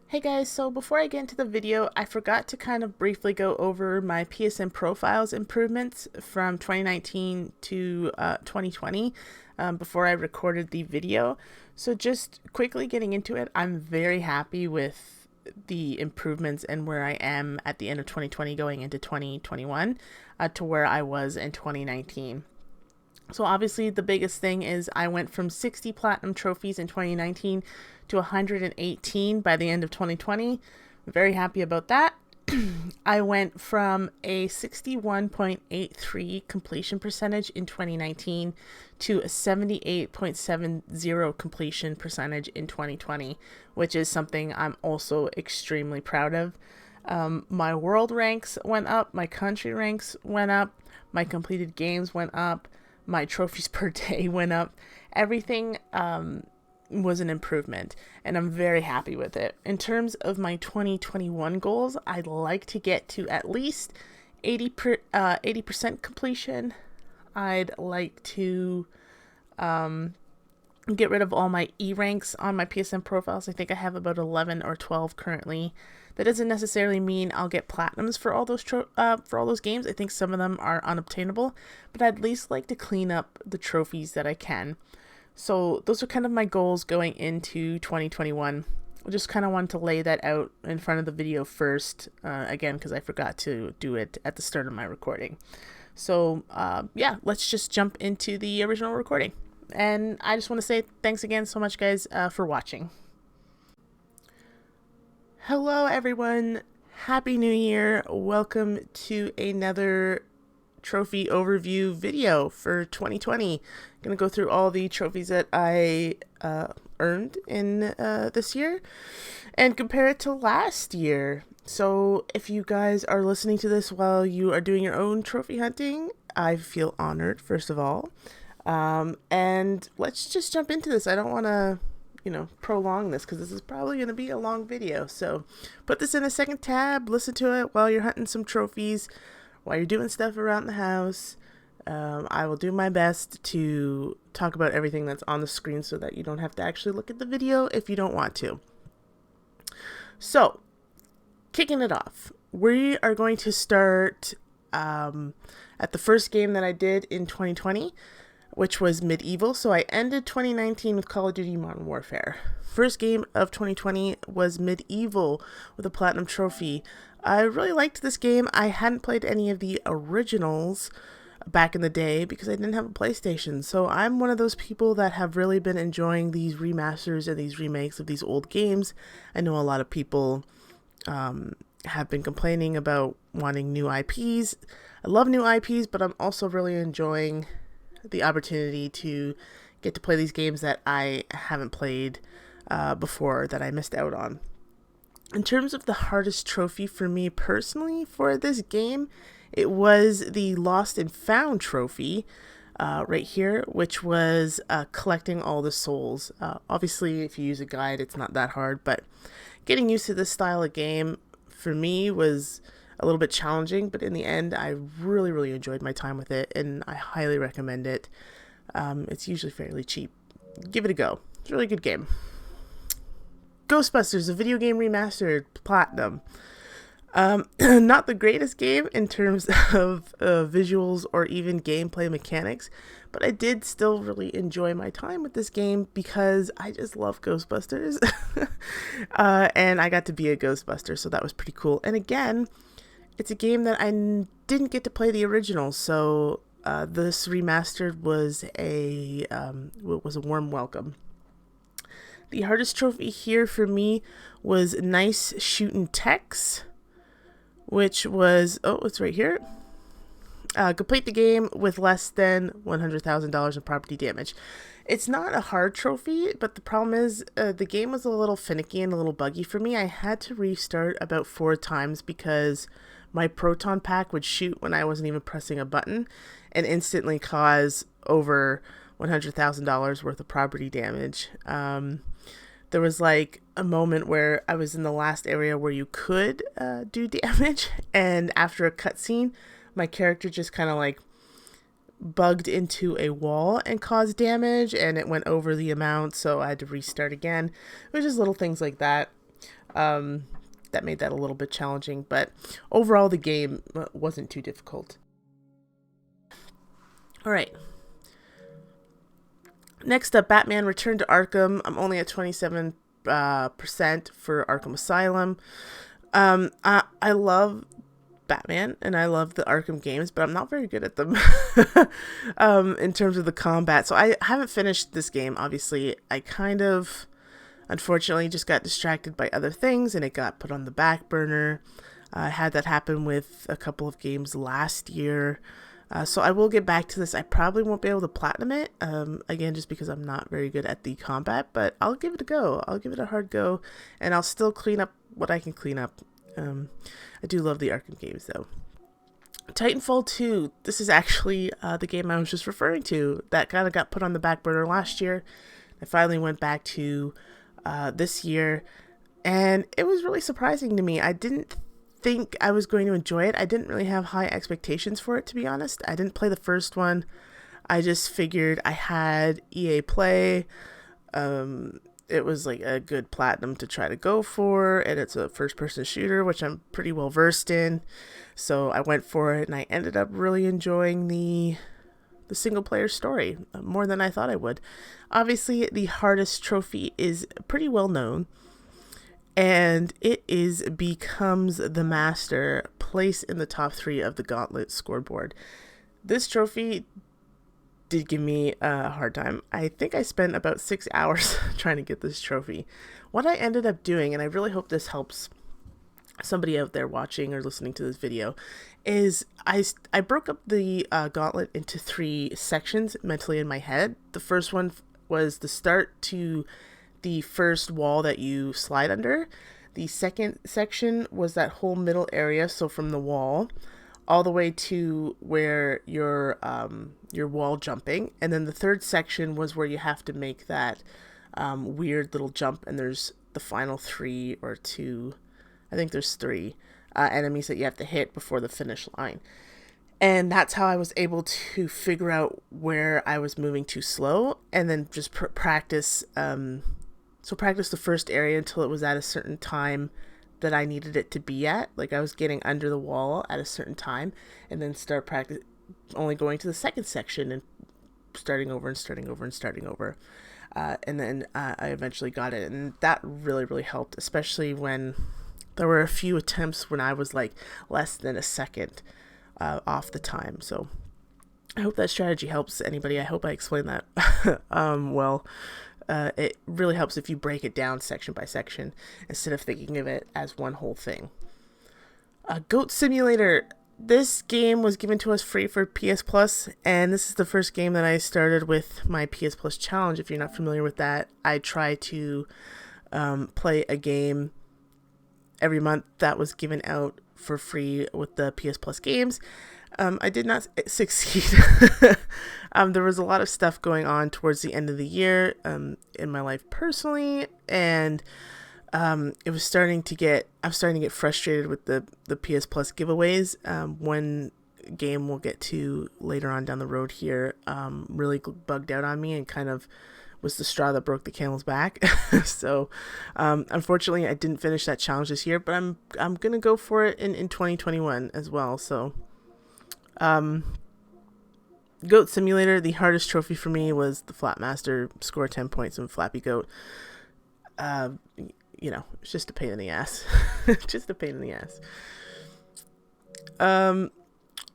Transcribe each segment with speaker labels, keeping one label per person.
Speaker 1: Hey guys, so before I get into the video, I forgot to kind of briefly go over my PSN profiles improvements from 2019 to 2020 before I recorded the video. So just quickly getting into it, I'm very happy with the improvements and where I am at the end of 2020 going into 2021 to where I was in 2019. So obviously the biggest thing is I went from 60 platinum trophies in 2019 to 118 by the end of 2020. I'm very happy about that. I went from a 61.83 completion percentage in 2019 to a 78.70 completion percentage in 2020, which is something I'm also extremely proud of. My world ranks went up, my country ranks went up, my completed games went up, my trophies per day went up. Everything was an improvement, and I'm very happy with it. In terms of my 2021 goals, I'd like to get to at least 80% completion. I'd like to get rid of all my E ranks on my PSN profiles. I think I have about 11 or 12 currently. That doesn't necessarily mean I'll get platinums for all those games. I think some of them are unobtainable, but I'd at least like to clean up the trophies that I can. So those are kind of my goals going into 2021. I just kind of wanted to lay that out in front of the video first, again, because I forgot to do it at the start of my recording. So yeah, let's just jump into the original recording. And I just want to say thanks again so much, guys, for watching. Hello, everyone. Happy New Year. Welcome to another trophy overview video for 2020. I'm going to go through all the trophies that I earned in this year and compare it to last year. So if you guys are listening to this while you are doing your own trophy hunting, I feel honored, first of all. And let's just jump into this. I don't want to prolong this because this is probably going to be a long video. So put this in a second tab, listen to it while you're hunting some trophies, while you're doing stuff around the house. I will do my best to talk about everything that's on the screen so that you don't have to actually look at the video if you don't want to. So, kicking it off, we are going to start at the first game that I did in 2020, which was Medieval. So I ended 2019 with Call of Duty Modern Warfare. First game of 2020 was Medieval with a platinum trophy. I really liked this game. I hadn't played any of the originals back in the day because I didn't have a PlayStation. So I'm one of those people that have really been enjoying these remasters and these remakes of these old games. I know a lot of people have been complaining about wanting new IPs. I love new IPs, but I'm also really enjoying the opportunity to get to play these games that I haven't played before, that I missed out on. In terms of the hardest trophy for me personally for this game, it was the Lost and Found trophy right here, which was collecting all the souls. Obviously, if you use a guide, it's not that hard, but getting used to this style of game for me was a little bit challenging, but in the end, I really, really enjoyed my time with it, and I highly recommend it. It's usually fairly cheap. Give it a go. It's a really good game. Ghostbusters, a video game remastered, platinum. Not the greatest game in terms of visuals or even gameplay mechanics, but I did still really enjoy my time with this game because I just love Ghostbusters. And I got to be a Ghostbuster, so that was pretty cool. And again, it's a game that I didn't get to play the original, so this remastered was a warm welcome. The hardest trophy here for me was Nice Shootin' Tex, which was, it's right here. Complete the game with less than $100,000 in property damage. It's not a hard trophy, but the problem is the game was a little finicky and a little buggy for me. I had to restart about 4 times because my proton pack would shoot when I wasn't even pressing a button and instantly cause over $100,000 worth of property damage. There was like a moment where I was in the last area where you could do damage, and after a cutscene, my character just kind of like bugged into a wall and caused damage, and it went over the amount, so I had to restart again. It was just little things like that. That made that a little bit challenging, but overall the game wasn't too difficult. All right. Next up, Batman Return to Arkham. I'm only at 27% for Arkham Asylum. I love Batman and I love the Arkham games, but I'm not very good at them in terms of the combat. So I haven't finished this game, obviously. I kind of, unfortunately, just got distracted by other things and it got put on the back burner. I had that happen with a couple of games last year. So I will get back to this. I probably won't be able to platinum it, again, just because I'm not very good at the combat, but I'll give it a go. I'll give it a hard go, and I'll still clean up what I can clean up. I do love the Arkham games, though. Titanfall 2. This is actually the game I was just referring to that kind of got put on the back burner last year. I finally went back to this year, and it was really surprising to me. I didn't think I was going to enjoy it. I didn't really have high expectations for it, to be honest. I didn't play the first one. I just figured I had EA Play. It was like a good platinum to try to go for, and it's a first-person shooter, which I'm pretty well versed in. So I went for it, and I ended up really enjoying the single-player story more than I thought I would. Obviously, the hardest trophy is pretty well known, and it becomes the master, place in the top 3 of the Gauntlet scoreboard. This trophy did give me a hard time. I think I spent about 6 hours trying to get this trophy. What I ended up doing, and I really hope this helps somebody out there watching or listening to this video, is I broke up the gauntlet into 3 sections mentally in my head. The first one was the start to the first wall that you slide under. The second section was that whole middle area, so from the wall all the way to where you're wall jumping, and then the third section was where you have to make that weird little jump, and there's the final 3 or 2, I think there's 3 enemies that you have to hit before the finish line. And that's how I was able to figure out where I was moving too slow, and then just practice. So practice the first area until it was at a certain time that I needed it to be at. Like I was getting under the wall at a certain time, and then start practice only going to the second section and starting over and starting over and starting over. And then I eventually got it, and that really, really helped, especially when there were a few attempts when I was like less than a second off the time. So I hope that strategy helps anybody. I hope I explained that well. It really helps if you break it down section by section instead of thinking of it as one whole thing. Goat Simulator. This game was given to us free for PS Plus, and this is the first game that I started with my PS Plus challenge. If you're not familiar with that, I try to play a game every month that was given out for free with the PS Plus games. I did not succeed. There was a lot of stuff going on towards the end of the year in my life personally, and it was starting to get frustrated with the PS Plus giveaways. One game we'll get to later on down the road here really bugged out on me and kind of was the straw that broke the camel's back. So unfortunately I didn't finish that challenge this year, but I'm gonna go for it in 2021 as well. So Goat Simulator, the hardest trophy for me was the Flatmaster, score 10 points in Flappy Goat. It's just a pain in the ass. Just a pain in the ass.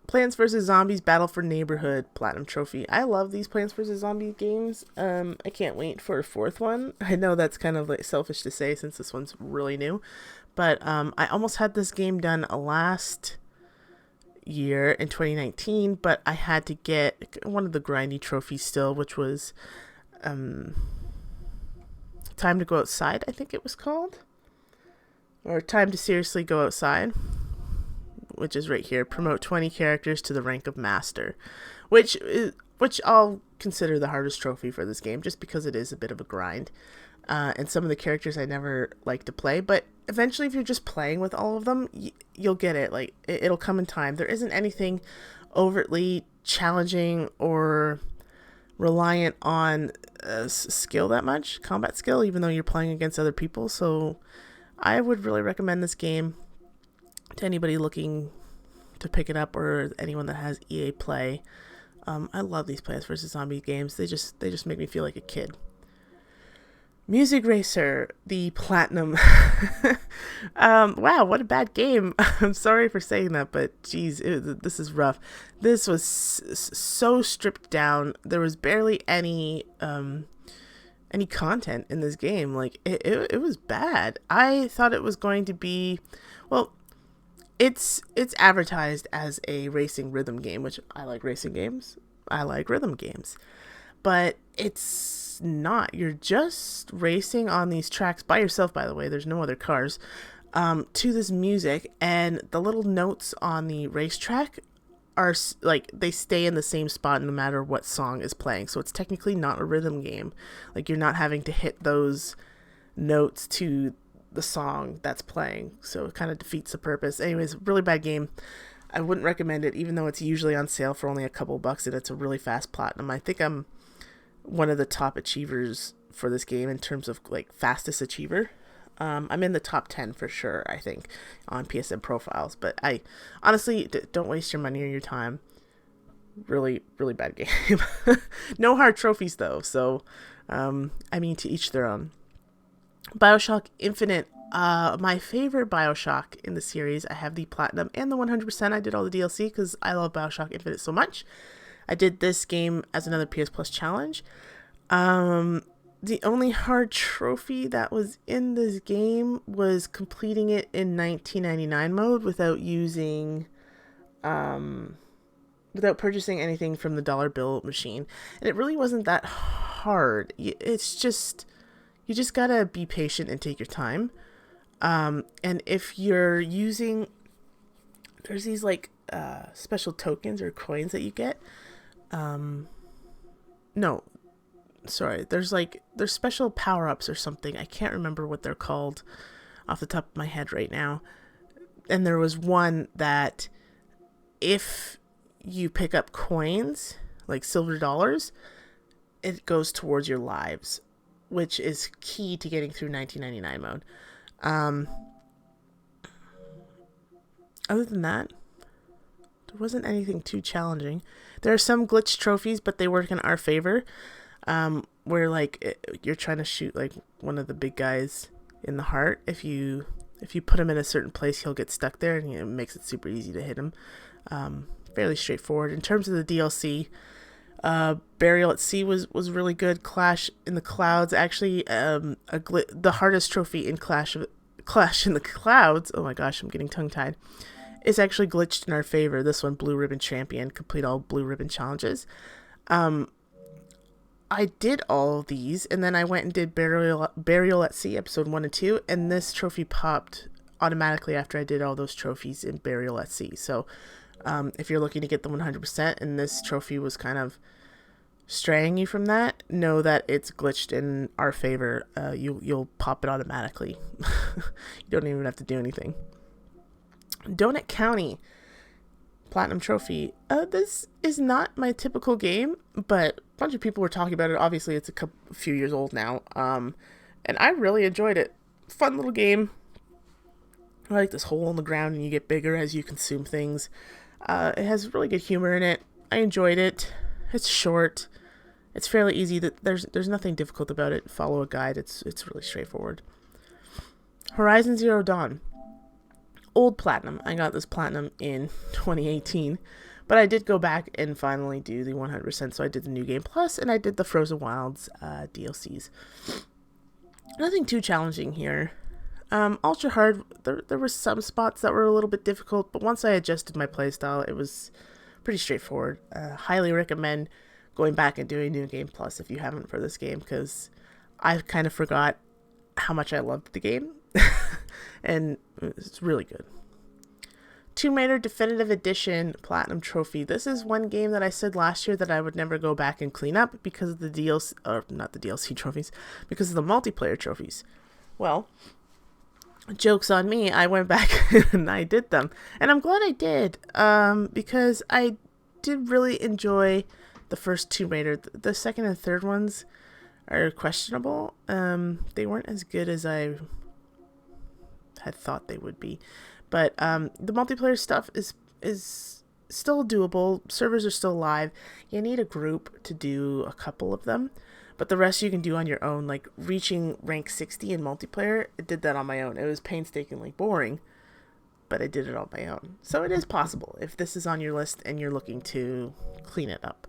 Speaker 1: Plants vs. Zombies Battle for Neighborhood Platinum Trophy. I love these Plants vs. Zombies games. I can't wait for a 4th one. I know that's kind of like selfish to say since this one's really new, but I almost had this game done last year in 2019, but I had to get one of the grindy trophies still, which was Time to Go Outside, I think it was called, or Time to Seriously Go Outside, which is right here. Promote 20 characters to the rank of master, which I'll consider the hardest trophy for this game, just because it is a bit of a grind. And some of the characters I never like to play, but eventually if you're just playing with all of them, you'll get it. Like it'll come in time. There isn't anything overtly challenging or reliant on skill that much, combat skill, even though you're playing against other people. So I would really recommend this game to anybody looking to pick it up or anyone that has EA Play. I love these Plants vs. Zombie games. They just make me feel like a kid. Music Racer, the Platinum. Wow, what a bad game. I'm sorry for saying that, but geez, this is rough. This was so stripped down. There was barely any content in this game. Like, it was bad. I thought it was going to be, well, it's advertised as a racing rhythm game, which I like racing games. I like rhythm games. But it's not. You're just racing on these tracks by yourself, by the way. There's no other cars. To this music, and the little notes on the racetrack are like, they stay in the same spot no matter what song is playing. So it's technically not a rhythm game. Like, you're not having to hit those notes to the song that's playing. So it kind of defeats the purpose. Anyways, really bad game. I wouldn't recommend it, even though it's usually on sale for only a couple bucks, and it's a really fast platinum. I think I'm one of the top achievers for this game in terms of like fastest achiever. I'm in the top 10 for sure, I think, on PSN profiles. But I honestly don't waste your money or your time. Really, really bad game. No hard trophies though, so I mean, to each their own. Bioshock Infinite, my favorite Bioshock in the series. I have the Platinum and the 100%. I did all the DLC because I love Bioshock Infinite so much. I did this game as another PS Plus challenge. The only hard trophy that was in this game was completing it in 1999 mode without using, without purchasing anything from the dollar bill machine. And it really wasn't that hard. It's just, you just gotta be patient and take your time. And if you're using, there's these like special tokens or coins that you get. No, sorry. There's special power-ups or something. I can't remember what they're called off the top of my head right now. And there was one that if you pick up coins, like silver dollars, it goes towards your lives, which is key to getting through 1999 mode. Other than that, there wasn't anything too challenging. There are some glitch trophies, but they work in our favor. Where like you're trying to shoot like one of the big guys in the heart. If you put him in a certain place, he'll get stuck there, and it makes it super easy to hit him. Fairly straightforward. In terms of the DLC, Burial at Sea was really good. Clash in the Clouds, actually, the hardest trophy in Clash in the Clouds. Oh my gosh, I'm getting tongue tied. It's actually glitched in our favor. This one, Blue Ribbon Champion, complete all Blue Ribbon challenges. I did all of these, and then I went and did Burial at Sea, episode 1 and 2, and this trophy popped automatically after I did all those trophies in Burial at Sea. So, if you're looking to get the 100%, and this trophy was kind of straying you from that, know that it's glitched in our favor. You'll pop it automatically. You don't even have to do anything. Donut County Platinum Trophy. This is not my typical game, but a bunch of people were talking about it. Obviously, it's a few years old now, and I really enjoyed it. Fun little game. I like this hole in the ground, and you get bigger as you consume things. It has really good humor in it. I enjoyed it. It's short. It's fairly easy. There's nothing difficult about it. Follow a guide. It's really straightforward. Horizon Zero Dawn. Old Platinum. I got this Platinum in 2018, but I did go back and finally do the 100%. So I did the New Game Plus, and I did the Frozen Wilds DLCs. Nothing too challenging here. Ultra hard. There were some spots that were a little bit difficult, but once I adjusted my playstyle, it was pretty straightforward. Highly recommend going back and doing New Game Plus if you haven't for this game, because I kind of forgot how much I loved the game. And it's really good. Tomb Raider Definitive Edition Platinum Trophy. This is one game that I said last year that I would never go back and clean up because of the DLC, or not the DLC trophies, because of the multiplayer trophies. Well, joke's on me. I went back and I did them. And I'm glad I did, because I did really enjoy the first Tomb Raider. The second and third ones are questionable. They weren't as good as I had thought they would be. But the multiplayer stuff is still doable. Servers are still live. You need a group to do a couple of them, but the rest you can do on your own. Like reaching rank 60 in multiplayer, I did that on my own. It was painstakingly boring, but I did it on my own. So it is possible if this is on your list and you're looking to clean it up.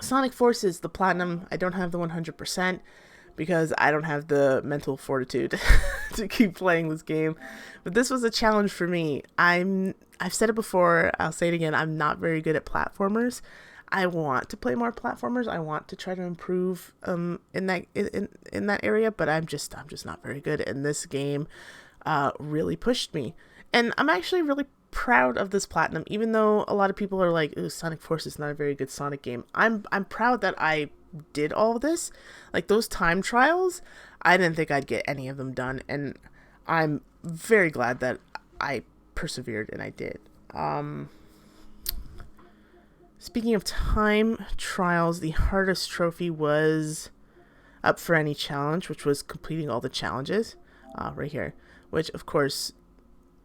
Speaker 1: Sonic Forces, the Platinum, I don't have the 100% because I don't have the mental fortitude to keep playing this game. But this was a challenge for me. I've said it before, I'll say it again, I'm not very good at platformers. I want to play more platformers. I want to try to improve in that area, but I'm just not very good. And this game really pushed me. And I'm actually really proud of this Platinum, even though a lot of people are like, ooh, Sonic Forces is not a very good Sonic game. I'm proud that I did all of this. Like those time trials, I didn't think I'd get any of them done, and I'm very glad that I persevered and I did. Speaking of time trials, the hardest trophy was Up for Any Challenge, which was completing all the challenges right here, which of course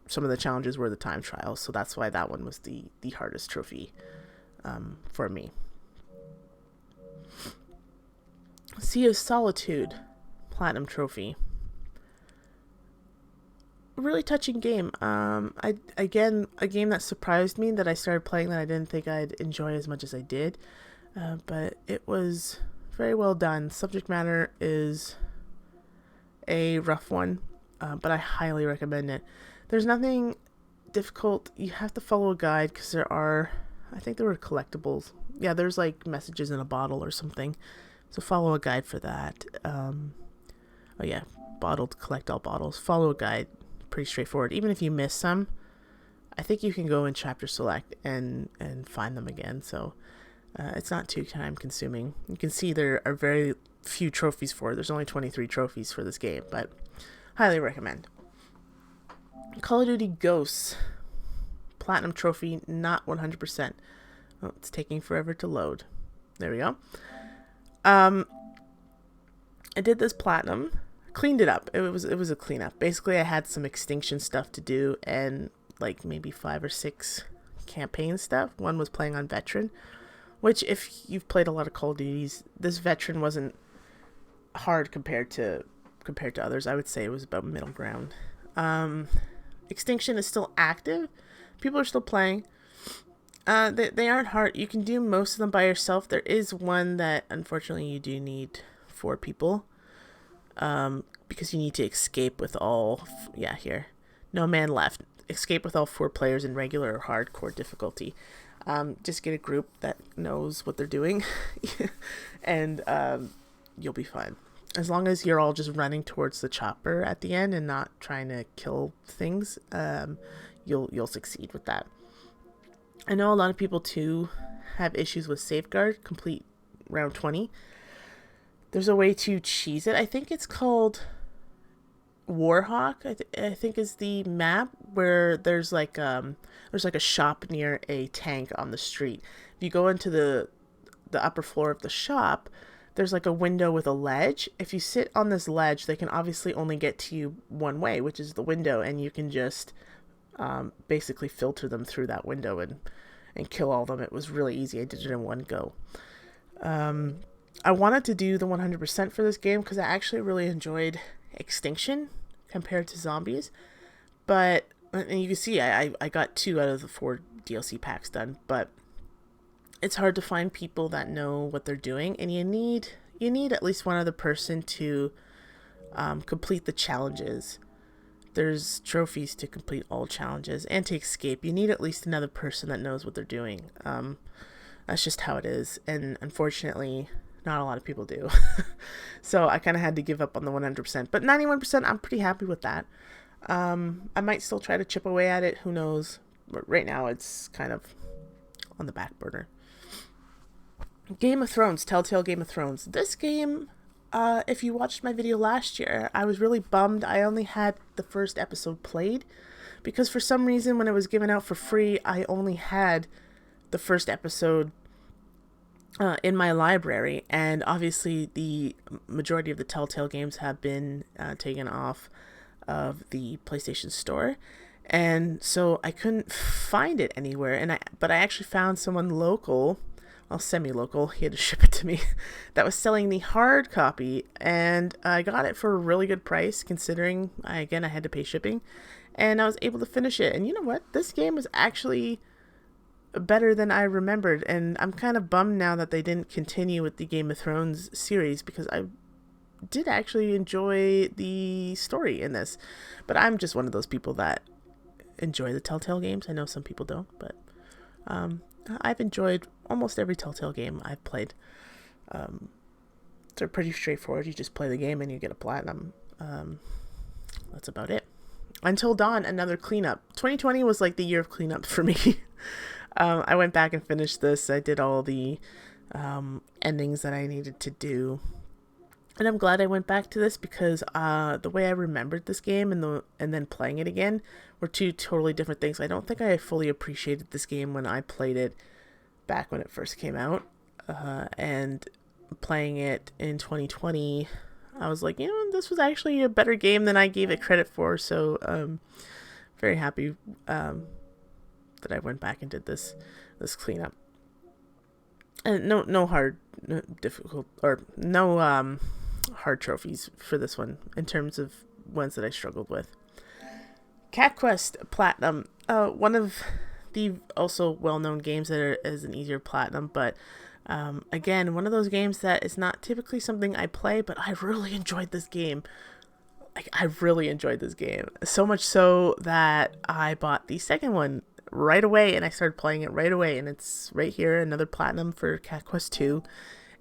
Speaker 1: some of the challenges were the time trials, so that's why that one was the hardest trophy for me. Sea of Solitude, Platinum Trophy. A really touching game. A game that surprised me, that I started playing that I didn't think I'd enjoy as much as I did, but it was very well done. Subject matter is a rough one, but I highly recommend it. There's nothing difficult. You have to follow a guide because I think there were collectibles. Yeah, there's like messages in a bottle or something. So follow a guide for that. Oh yeah, bottled, collect all bottles. Follow a guide. Pretty straightforward. Even if you miss some, I think you can go in chapter select and find them again. So it's not too time consuming. You can see there are very few trophies for it. There's only 23 trophies for this game, but highly recommend. Call of Duty Ghosts, Platinum Trophy, not 100%. Oh, it's taking forever to load. There we go. I did this Platinum, cleaned it up. It was a cleanup. Basically, I had some extinction stuff to do and like maybe 5 or 6 campaign stuff. One was playing on Veteran, which if you've played a lot of Call of Duties, this Veteran wasn't hard compared to others. I would say it was about middle ground. Extinction is still active. People are still playing. They aren't hard. You can do most of them by yourself. There is one that unfortunately you do need 4 people, because you need to escape with all. Here, no man left. Escape with all 4 players in regular or hardcore difficulty. Just get a group that knows what they're doing, and you'll be fine. As long as you're all just running towards the chopper at the end and not trying to kill things, you'll succeed with that. I know a lot of people too have issues with Safeguard, complete round 20. There's a way to cheese it. I think it's called Warhawk, I think is the map, where there's like a shop near a tank on the street. If you go into the upper floor of the shop, there's like a window with a ledge. If you sit on this ledge, they can obviously only get to you one way, which is the window, and you can just basically filter them through that window and kill all of them. It was really easy. I did it in one go. I wanted to do the 100% for this game because I actually really enjoyed Extinction compared to Zombies, but and you can see I got 2 out of the 4 DLC packs done, but it's hard to find people that know what they're doing, and you need at least one other person to complete the challenges. There's trophies to complete all challenges and to escape. You need at least another person that knows what they're doing. That's just how it is, and unfortunately not a lot of people do. So I kind of had to give up on the 100%, but 91% I'm pretty happy with that. I might still try to chip away at it, who knows, but right now it's kind of on the back burner. Game of Thrones, Telltale Game of Thrones. This game, if you watched my video last year, I was really bummed I only had the first episode played, because for some reason when it was given out for free, I only had the first episode in my library, and obviously the majority of the Telltale games have been taken off of the PlayStation Store. And so I couldn't find it anywhere. But I actually found someone local, well, semi-local, he had to ship it to me, that was selling the hard copy, and I got it for a really good price considering I had to pay shipping, and I was able to finish it. And you know what? This game was actually better than I remembered, and I'm kind of bummed now that they didn't continue with the Game of Thrones series, because I did actually enjoy the story in this. But I'm just one of those people that enjoy the Telltale games. I know some people don't, but I've enjoyed almost every Telltale game I've played. They're pretty straightforward. You just play the game and you get a platinum. That's about it. Until Dawn, another cleanup. 2020 was like the year of cleanup for me. I went back and finished this. I did all the endings that I needed to do. And I'm glad I went back to this, because the way I remembered this game and then playing it again were two totally different things. I don't think I fully appreciated this game when I played it back when it first came out. And playing it in 2020, I was like, this was actually a better game than I gave it credit for. So very happy that I went back and did this cleanup. And no hard trophies for this one in terms of ones that I struggled with. Cat Quest Platinum, one of the also well-known games that is an easier platinum, but again, one of those games that is not typically something I play, but I really enjoyed this game. I really enjoyed this game, so much so that I bought the second one right away, and I started playing it right away, and it's right here, another platinum for Cat Quest 2.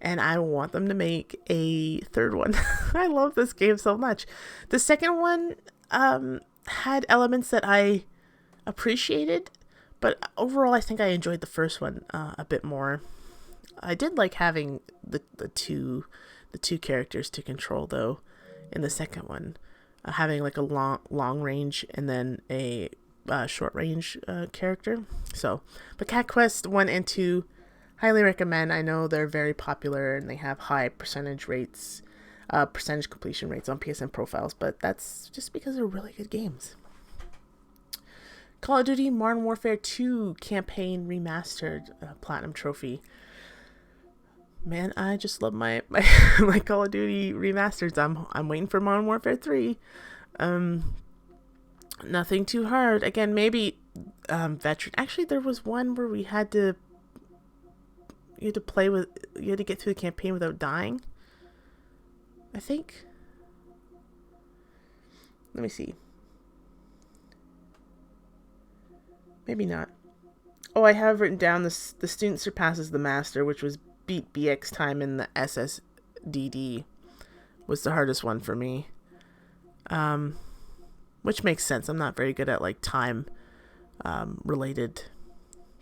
Speaker 1: And I want them to make a third one. I love this game so much. The second one had elements that I appreciated, but overall I think I enjoyed the first one a bit more. I did like having the two characters to control, though, in the second one. Having like a long range and then a short range character. So, but Cat Quest 1 and 2, highly recommend. I know they're very popular and they have high percentage completion rates on PSN profiles, but that's just because they're really good games. Call of Duty Modern Warfare 2 Campaign Remastered Platinum Trophy. Man, I just love my Call of Duty remasters. I'm waiting for Modern Warfare 3. Nothing too hard. Again, maybe veteran. Actually, there was one where you had to get through the campaign without dying, I think. Let me see. Maybe not. Oh, I have written down the student surpasses the master, which was beat BX time in the SSDD, was the hardest one for me. Which makes sense. I'm not very good at like time related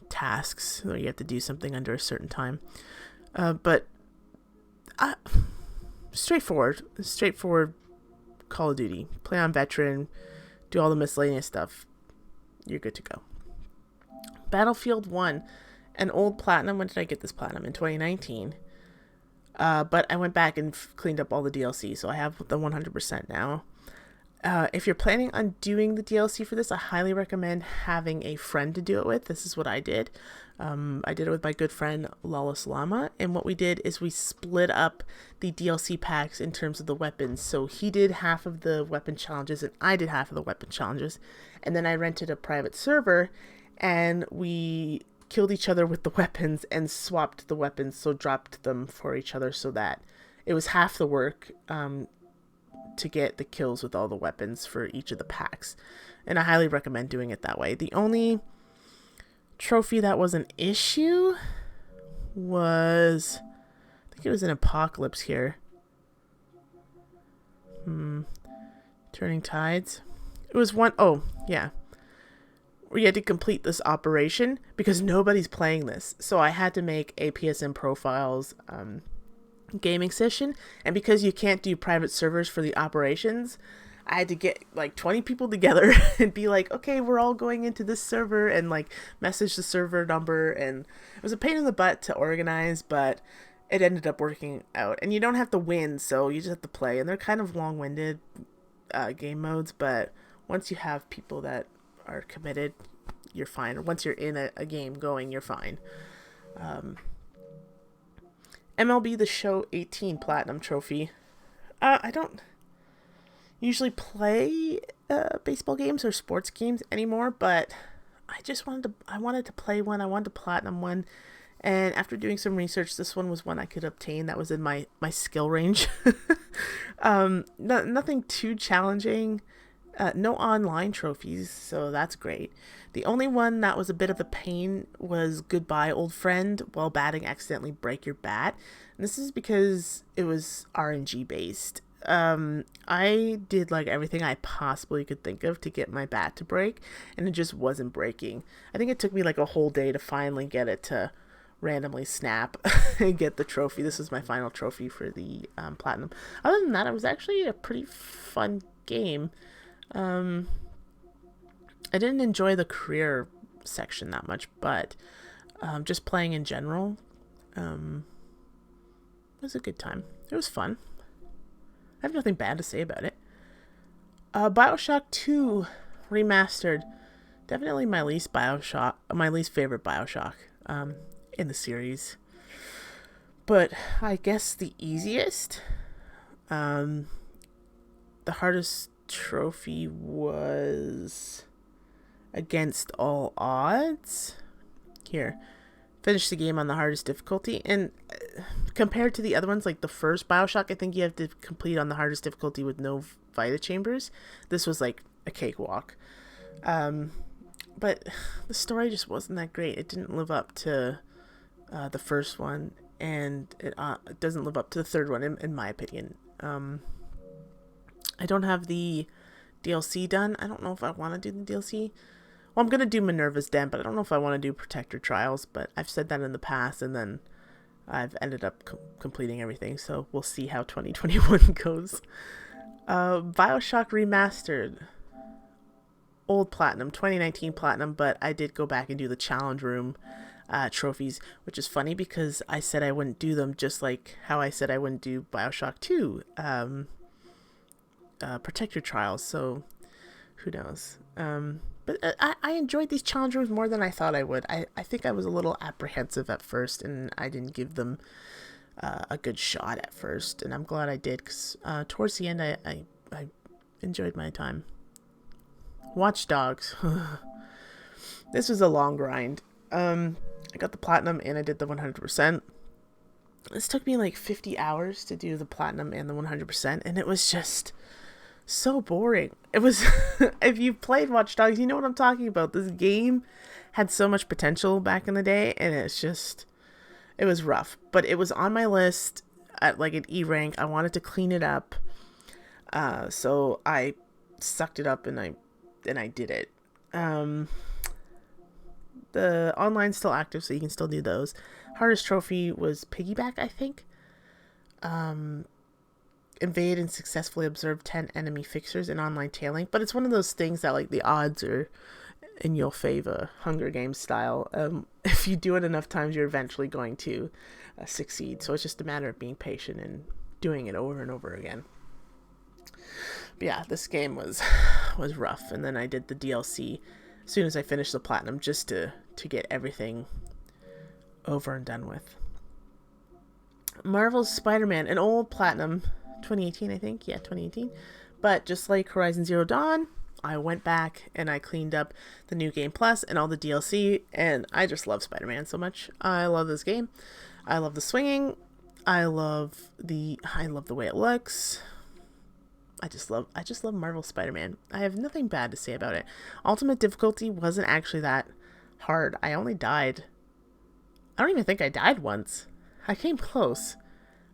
Speaker 1: tasks where you have to do something under a certain time. But straightforward Call of Duty. Play on veteran, do all the miscellaneous stuff. You're good to go. Battlefield 1, an old platinum. When did I get this platinum? In 2019. But I went back and cleaned up all the DLC, so I have the 100% now. If you're planning on doing the DLC for this, I highly recommend having a friend to do it with. This is what I did. I did it with my good friend Lawless Llama, and what we did is we split up the DLC packs in terms of the weapons. So he did half of the weapon challenges and I did half of the weapon challenges, and then I rented a private server and we killed each other with the weapons and swapped the weapons, so dropped them for each other, so that it was half the work to get the kills with all the weapons for each of the packs. And I highly recommend doing it that way. The only trophy that was an issue was, I think it was an Apocalypse here. Turning Tides. It was one, oh yeah, where you had to complete this operation because nobody's playing this. So I had to make a PSN Profiles gaming session, and because you can't do private servers for the operations, I had to get like 20 people together and be like, okay, we're all going into this server, and like message the server number, and it was a pain in the butt to organize, but it ended up working out. And you don't have to win, so you just have to play, and they're kind of long-winded, game modes, but once you have people that are committed, you're fine. Or once you're in a game going, you're fine. MLB The Show 18 Platinum Trophy. I don't usually play baseball games or sports games anymore, but I wanted to play one. I wanted to platinum one. And after doing some research, this one was one I could obtain that was in my skill range. Nothing too challenging. No online trophies, so that's great. The only one that was a bit of a pain was Goodbye Old Friend, while batting accidentally break your bat. And this is because it was RNG based. I did like everything I possibly could think of to get my bat to break, and it just wasn't breaking. I think it took me like a whole day to finally get it to randomly snap and get the trophy. This was my final trophy for the platinum. Other than that, it was actually a pretty fun game. I didn't enjoy the career section that much, but just playing in general was a good time. It was fun. I have nothing bad to say about it. Bioshock 2 Remastered. Definitely my least favorite Bioshock in the series. But I guess the easiest. The hardest trophy was Against All Odds. Here. Finish the game on the hardest difficulty. And compared to the other ones, like the first Bioshock, I think you have to complete on the hardest difficulty with no Vita Chambers. This was like a cakewalk. But the story just wasn't that great. It didn't live up to the first one, and it doesn't live up to the third one, in my opinion. I don't have the DLC done. I don't know if I want to do the DLC. Well, I'm going to do Minerva's Den, but I don't know if I want to do Protector Trials, but I've said that in the past, and then I've ended up completing everything, so we'll see how 2021 goes. Bioshock Remastered. Old Platinum, 2019 Platinum, but I did go back and do the Challenge Room trophies, which is funny because I said I wouldn't do them, just like how I said I wouldn't do Bioshock 2 Protector Trials, so who knows. But I enjoyed these challenge rooms more than I thought I would. I think I was a little apprehensive at first, and I didn't give them a good shot at first, and I'm glad I did, because towards the end I enjoyed my time. Watchdogs. This was a long grind. I got the platinum and I did the 100%. This took me like 50 hours to do the platinum and the 100%, and it was just so boring. It was if you've played Watch Dogs, you know what I'm talking about. This game had so much potential back in the day, and it was rough, but it was on my list at like an E rank. I wanted to clean it up, so I sucked it up and I did it. The online's still active, so you can still do those. Hardest trophy was Piggyback, I think. Invade and successfully observe 10 enemy fixers in online tailing, but it's one of those things that like the odds are in your favor, Hunger Games style. If you do it enough times, you're eventually going to succeed, so it's just a matter of being patient and doing it over and over again. But yeah, this game was rough, and then I did the DLC as soon as I finished the platinum, just to get everything over and done with. Marvel's Spider-Man, an old platinum, 2018, I think. Yeah, 2018. But just like Horizon Zero Dawn, I went back and I cleaned up the New Game Plus and all the DLC, and I just love Spider-Man so much. I love this game. I love the swinging. I love the way it looks. I just love Marvel Spider-Man. I have nothing bad to say about it. Ultimate difficulty wasn't actually that hard. I only died. I don't even think I died once. I came close.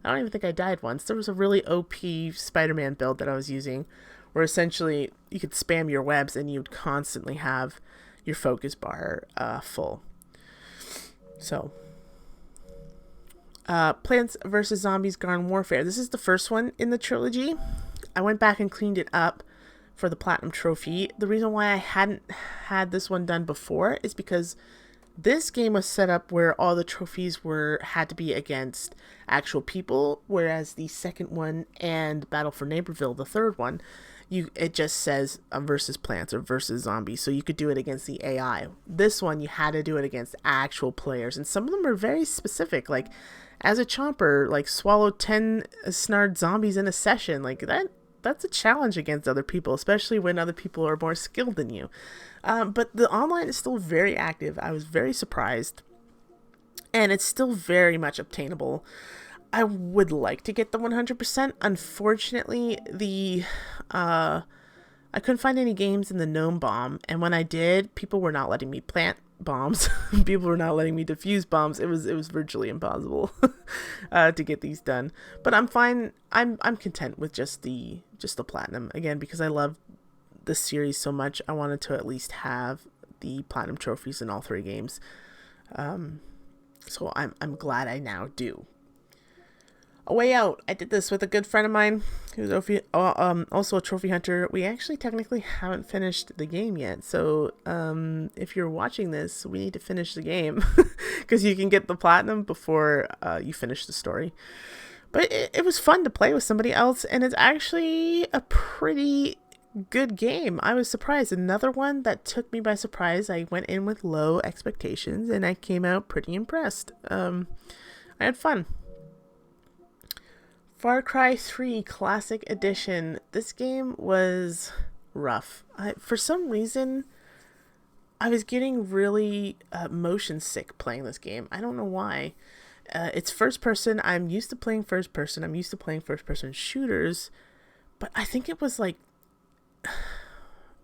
Speaker 1: I don't even think I died once. There was a really OP Spider-Man build that I was using, where essentially you could spam your webs and you'd constantly have your focus bar full. So, Plants vs. Zombies Garden Warfare. This is the first one in the trilogy. I went back and cleaned it up for the Platinum Trophy. The reason why I hadn't had this one done before is because this game was set up where all the trophies had to be against actual people, whereas the second one and Battle for Neighborville, the third one, it just says versus plants or versus zombies, so you could do it against the AI. This one, you had to do it against actual players, and some of them are very specific. Like, as a chomper, like, swallow 10 snarled zombies in a session. Like, that's a challenge against other people, especially when other people are more skilled than you. But the online is still very active. I was very surprised, and it's still very much obtainable. I would like to get the 100%. Unfortunately, I couldn't find any games in the gnome bomb, and when I did, people were not letting me plant bombs. People were not letting me defuse bombs. It was virtually impossible to get these done. But I'm fine. I'm content with just the platinum, again, because I love this series so much. I wanted to at least have the platinum trophies in all 3 games. So I'm glad I now do. A Way Out. I did this with a good friend of mine who's also a trophy hunter. We actually technically haven't finished the game yet. So if you're watching this, we need to finish the game because you can get the platinum before you finish the story. But it was fun to play with somebody else, and it's actually a pretty good game. I was surprised. Another one that took me by surprise. I went in with low expectations, and I came out pretty impressed. I had fun. Far Cry 3 Classic Edition. This game was rough. For some reason, I was getting really motion sick playing this game. I don't know why. It's first person. I'm used to playing first person. I'm used to playing first person shooters. But I think it was like...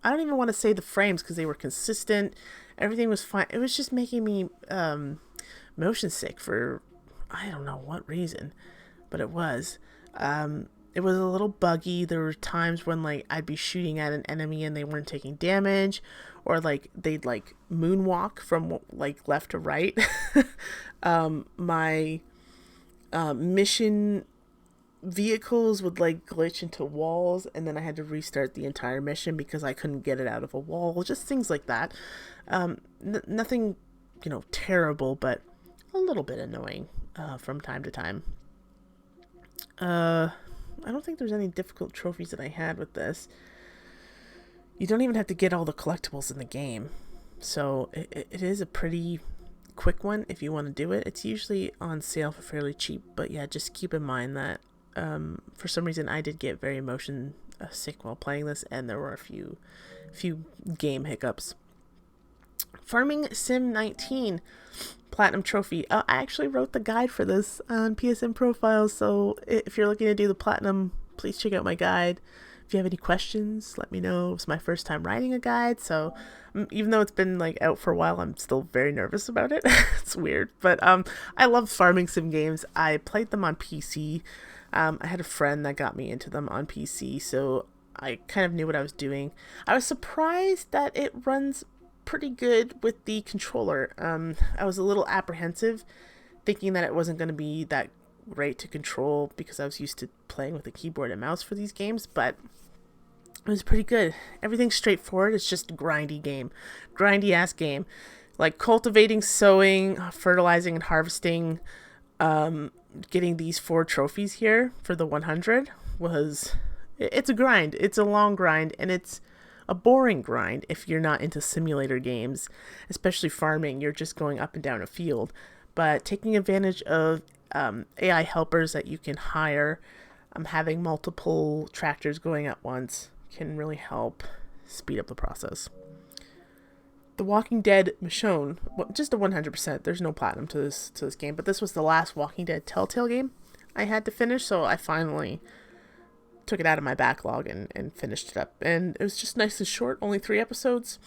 Speaker 1: I don't even want to say the frames because they were consistent. Everything was fine. It was just making me motion sick for... I don't know what reason. But it was. It was a little buggy. There were times when, like, I'd be shooting at an enemy and they weren't taking damage, or like they'd like moonwalk from like left to right. My mission vehicles would like glitch into walls, and then I had to restart the entire mission because I couldn't get it out of a wall. Just things like that. Nothing, terrible, but a little bit annoying from time to time. I don't think there's any difficult trophies that I had with this. You don't even have to get all the collectibles in the game. So it is a pretty quick one if you want to do it. It's usually on sale for fairly cheap. But yeah, just keep in mind that for some reason I did get very motion sick while playing this. And there were a few game hiccups. Farming Sim 19 Platinum Trophy. I actually wrote the guide for this on PSN Profiles, so if you're looking to do the Platinum, please check out my guide. If you have any questions, let me know. It was my first time writing a guide, so even though it's been like out for a while, I'm still very nervous about it. It's weird, but I love farming sim games. I played them on PC. I had a friend that got me into them on PC, so I kind of knew what I was doing. I was surprised that it runs pretty good with the controller. I was a little apprehensive, thinking that it wasn't going to be that great to control because I was used to playing with a keyboard and mouse for these games, but it was pretty good. Everything's straightforward. It's just a grindy ass game, like cultivating, sowing, fertilizing, and harvesting. Getting these 4 trophies here for the 100 it's a grind. It's a long grind, and it's a boring grind if you're not into simulator games, especially farming. You're just going up and down a field, but taking advantage of AI helpers that you can hire, having multiple tractors going at once can really help speed up the process. The Walking Dead Michonne, just a 100%. There's no platinum to this game, but this was the last Walking Dead Telltale game I had to finish, so I finally took it out of my backlog and finished it up. And it was just nice and short, only 3 episodes.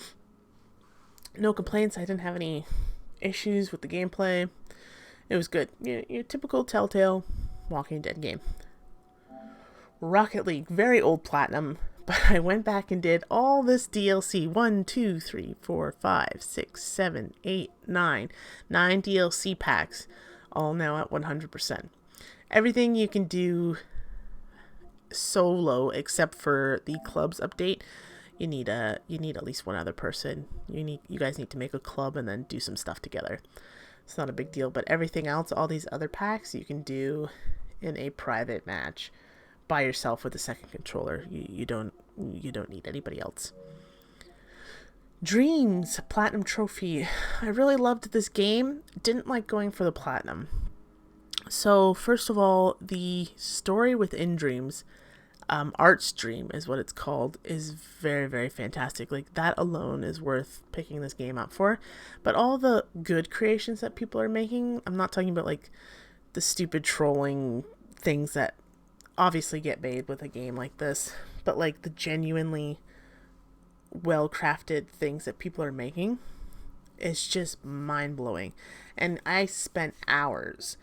Speaker 1: No complaints. I didn't have any issues with the gameplay. It was good. Your typical Telltale Walking Dead game. Rocket League, very old platinum, but I went back and did all this DLC. 1, 2, 3, 4, 5, 6, 7, 8, 9. 9 DLC packs, all now at 100%. Everything you can do solo except for the clubs update. You need at least one other person. You guys need to make a club and then do some stuff together. It's not a big deal, but everything else, all these other packs, you can do in a private match. by yourself with a second controller. You don't need anybody else. Dreams Platinum Trophy. I really loved this game. Didn't like going for the platinum. So first of all, the story within Dreams, Art's Dream is what it's called, is very, very fantastic. Like, that alone is worth picking this game up for. But all the good creations that people are making, I'm not talking about like the stupid trolling things that obviously get made with a game like this, but like the genuinely well-crafted things that people are making is just mind-blowing. And I spent hours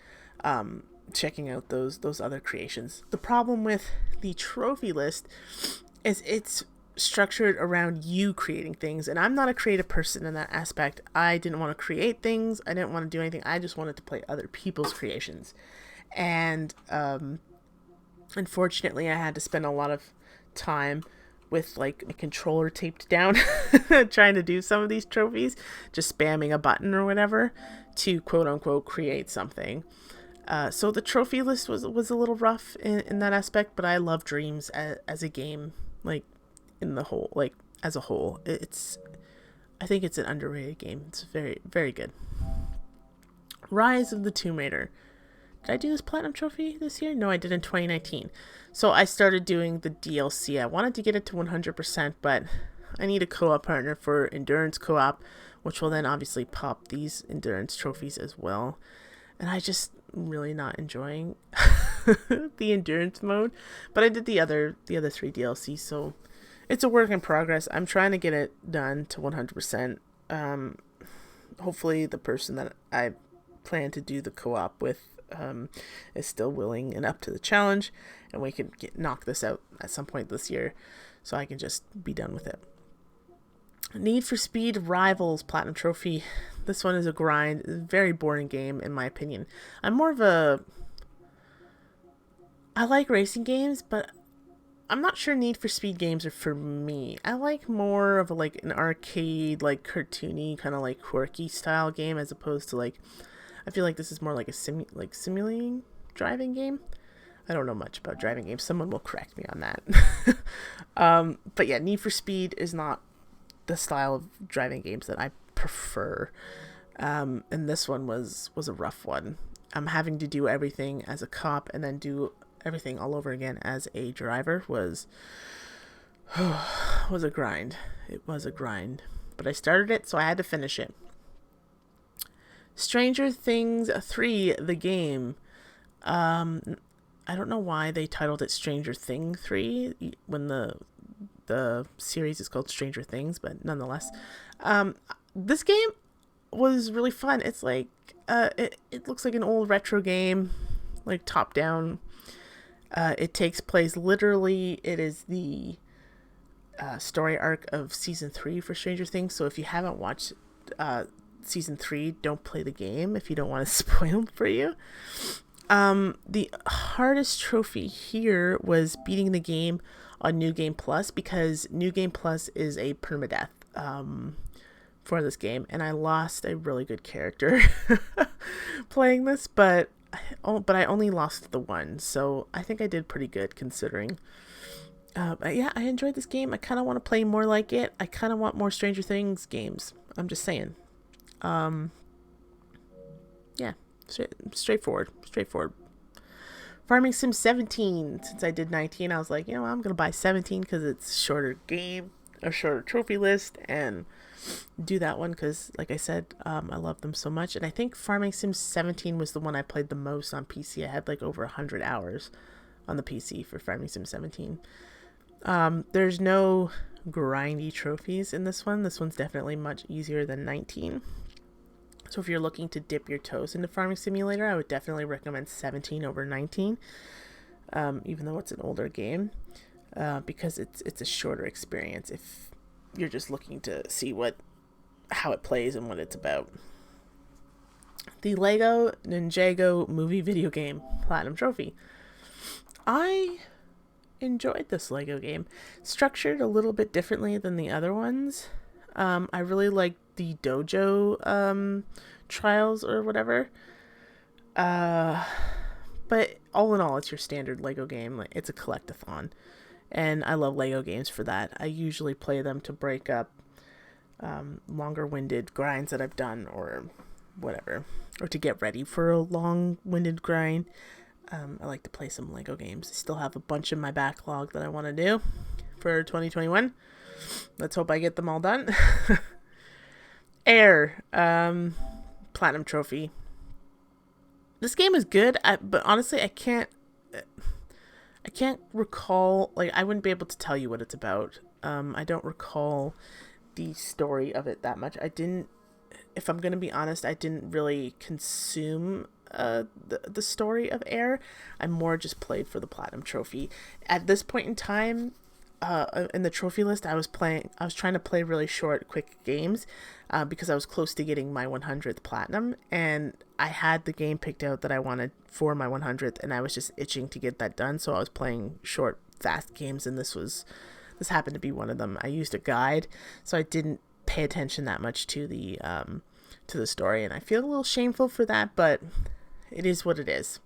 Speaker 1: checking out those other creations. The problem with the trophy list is it's structured around you creating things, and I'm not a creative person in that aspect. I didn't want to create things. I didn't want to do anything. I just wanted to play other people's creations. And unfortunately, I had to spend a lot of time with like a controller taped down trying to do some of these trophies, just spamming a button or whatever to quote unquote create something. So the trophy list was a little rough in that aspect, but I love Dreams as a game, like in the whole, like as a whole. I think it's an underrated game. It's very, very good. Rise of the Tomb Raider. Did I do this platinum trophy this year? No, I did in 2019. So I started doing the DLC. I wanted to get it to 100%, but I need a co-op partner for endurance co-op, which will then obviously pop these endurance trophies as well. And I just really not enjoying the endurance mode, but I did the other 3 DLCs, so it's a work in progress. I'm trying to get it done to 100%. Hopefully the person that I plan to do the co-op with is still willing and up to the challenge, and we can knock this out at some point this year so I can just be done with it. Need for Speed Rivals Platinum Trophy. This one is a grind. It's a very boring game in my opinion. I like racing games, but I'm not sure Need for Speed games are for me. I like more of an arcade, like cartoony, kind of like quirky style game, as opposed to like, I feel like this is more like a simulating driving game. I don't know much about driving games. Someone will correct me on that. But yeah, Need for Speed is not the style of driving games that I prefer. And this one was a rough one. I'm having to do everything as a cop and then do everything all over again as a driver was a grind. It was a grind. But I started it, so I had to finish it. Stranger Things 3, the game. I don't know why they titled it Stranger Thing 3 when the series is called Stranger Things, but nonetheless, this game was really fun. It's like it looks like an old retro game, like top down. It takes place literally. It is the story arc of season 3 for Stranger Things. So if you haven't watched season 3, don't play the game if you don't want to spoil it for you. The hardest trophy here was beating the game on New Game Plus, because New Game Plus is a permadeath for this game, and I lost a really good character playing this, but I only lost the one, so I think I did pretty good considering. But yeah, I enjoyed this game. I kind of want to play more like it. I kind of want more Stranger Things games. I'm just saying. Yeah, straightforward. Farming Sim 17. Since I did 19, I was like, I'm going to buy 17 because it's a shorter game, a shorter trophy list, and do that one because, like I said, I love them so much. And I think Farming Sim 17 was the one I played the most on PC. I had like over 100 hours on the PC for Farming Sim 17. There's no grindy trophies in this one. This one's definitely much easier than 19. So if you're looking to dip your toes into Farming Simulator, I would definitely recommend 17 over 19, even though it's an older game, because it's a shorter experience if you're just looking to see how it plays and what it's about. The Lego Ninjago movie video game Platinum Trophy. I enjoyed this Lego game. Structured a little bit differently than the other ones. I really liked the dojo trials or whatever. But all in all, it's your standard Lego game. Like, it's a collectathon. And I love Lego games for that. I usually play them to break up longer-winded grinds that I've done or whatever. Or to get ready for a long-winded grind. I like to play some Lego games. I still have a bunch in my backlog that I want to do for 2021. Let's hope I get them all done. Air. Platinum Trophy. This game is good, but honestly, I can't recall, like, I wouldn't be able to tell you what it's about. I don't recall the story of it that much. If I'm going to be honest, I didn't really consume the story of Air. I more just played for the Platinum Trophy. At this point in time, in the trophy list, I was trying to play really short, quick games, because I was close to getting my 100th platinum, and I had the game picked out that I wanted for my 100th, and I was just itching to get that done, so I was playing short, fast games, and this happened to be one of them. I used a guide, so I didn't pay attention that much to the story, and I feel a little shameful for that, but it is what it is.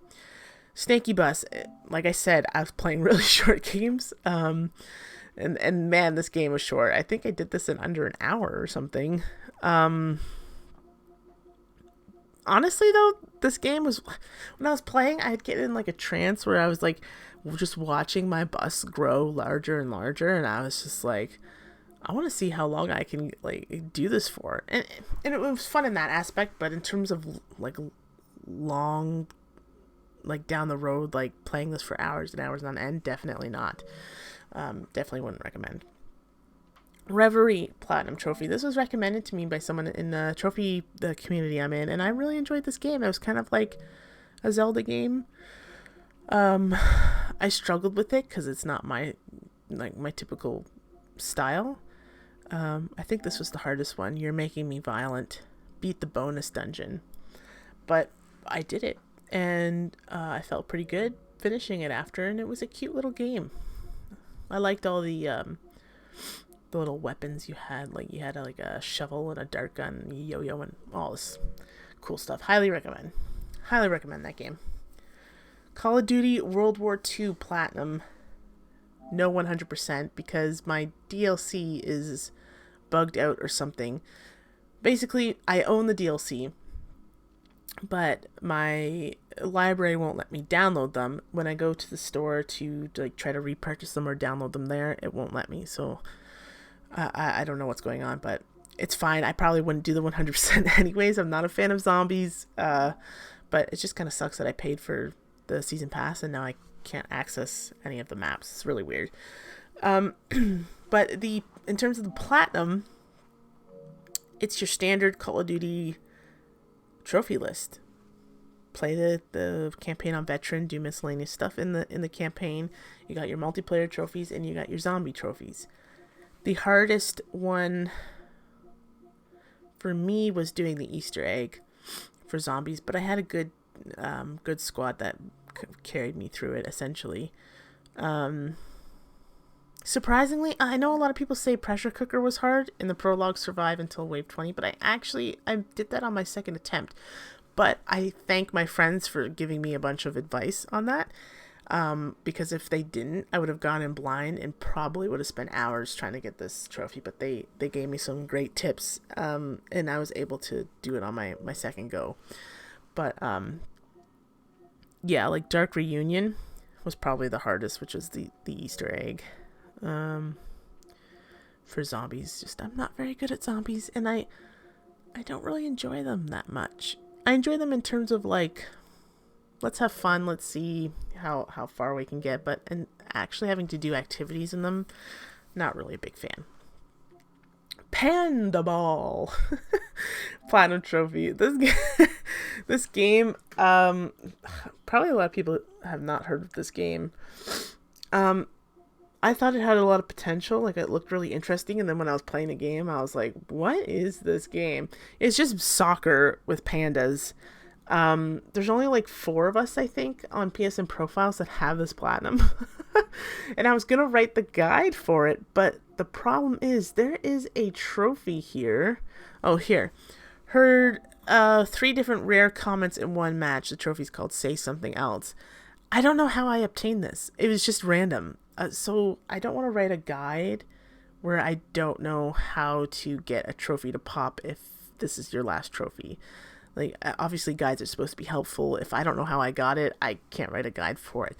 Speaker 1: Snaky Bus, like I said, I was playing really short games, and man, this game was short. I think I did this in under an hour or something. Honestly, though, this game was, when I was playing, I'd get in like a trance where I was like just watching my bus grow larger and larger, and I was just like, I want to see how long I can like do this for, and it was fun in that aspect. But in terms of like long, like down the road, like playing this for hours and hours on end, definitely not. Definitely wouldn't recommend. Reverie Platinum Trophy. This was recommended to me by someone in the community I'm in, and I really enjoyed this game. It was kind of like a Zelda game. I struggled with it because it's not my typical style. I think this was the hardest one. You're Making Me Violent. Beat the bonus dungeon. But I did it, and I felt pretty good finishing it after, and it was a cute little game. I liked all the little weapons you had. Like, you had like a shovel and a dart gun and a yo-yo and all this cool stuff. Highly recommend that game. Call of Duty World War II Platinum. No 100% because my DLC is bugged out or something. Basically, I own the DLC, but my library won't let me download them. When I go to the store to like try to repurchase them or download them there, it won't let me. So I don't know what's going on, but it's fine. I probably wouldn't do the 100% anyways. I'm not a fan of zombies, but it just kind of sucks that I paid for the season pass and now I can't access any of the maps. It's really weird. But in terms of the platinum, it's your standard Call of Duty trophy list. Play the campaign on veteran, do miscellaneous stuff in the campaign. You got your multiplayer trophies and you got your zombie trophies. The hardest one for me was doing the Easter egg for zombies, but I had a good squad that carried me through it essentially. Surprisingly, I know a lot of people say Pressure Cooker was hard in the prologue survive until wave 20, but I did that on my second attempt. But I thank my friends for giving me a bunch of advice on that. Because if they didn't, I would have gone in blind and probably would have spent hours trying to get this trophy. But they gave me some great tips, and I was able to do it on my second go. But yeah, like Dark Reunion was probably the hardest, which was the Easter egg. For zombies, just I'm not very good at zombies, and I don't really enjoy them that much. I enjoy them in terms of like, let's have fun, let's see how far we can get, but and actually having to do activities in them, not really a big fan. Panda Ball Platinum Trophy. This game, probably a lot of people have not heard of this game. I thought it had a lot of potential, like it looked really interesting, and then when I was playing the game, I was like, what is this game? It's just soccer with pandas. There's only like 4 of us, I think, on PSN profiles that have this platinum. And I was gonna write the guide for it, but the problem is there is a trophy here. Oh, here. Heard 3 different rare comments in one match. The trophy's called Say Something Else. I don't know how I obtained this. It was just random. So I don't want to write a guide where I don't know how to get a trophy to pop if this is your last trophy. Like, obviously guides are supposed to be helpful. If I don't know how I got it, I can't write a guide for it.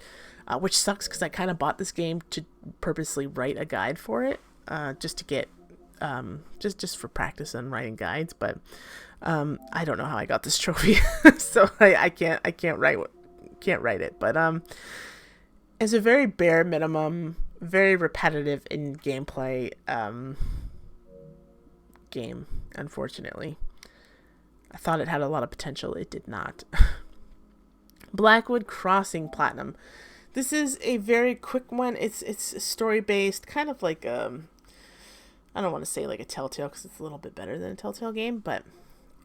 Speaker 1: Which sucks because I kind of bought this game to purposely write a guide for it, just to get, just for practice on writing guides. But I don't know how I got this trophy, so I can't write it. But it's a very bare minimum, very repetitive in gameplay game. Unfortunately, I thought it had a lot of potential. It did not. Blackwood Crossing Platinum. This is a very quick one. It's story based, kind of like I don't want to say like a Telltale because it's a little bit better than a Telltale game, but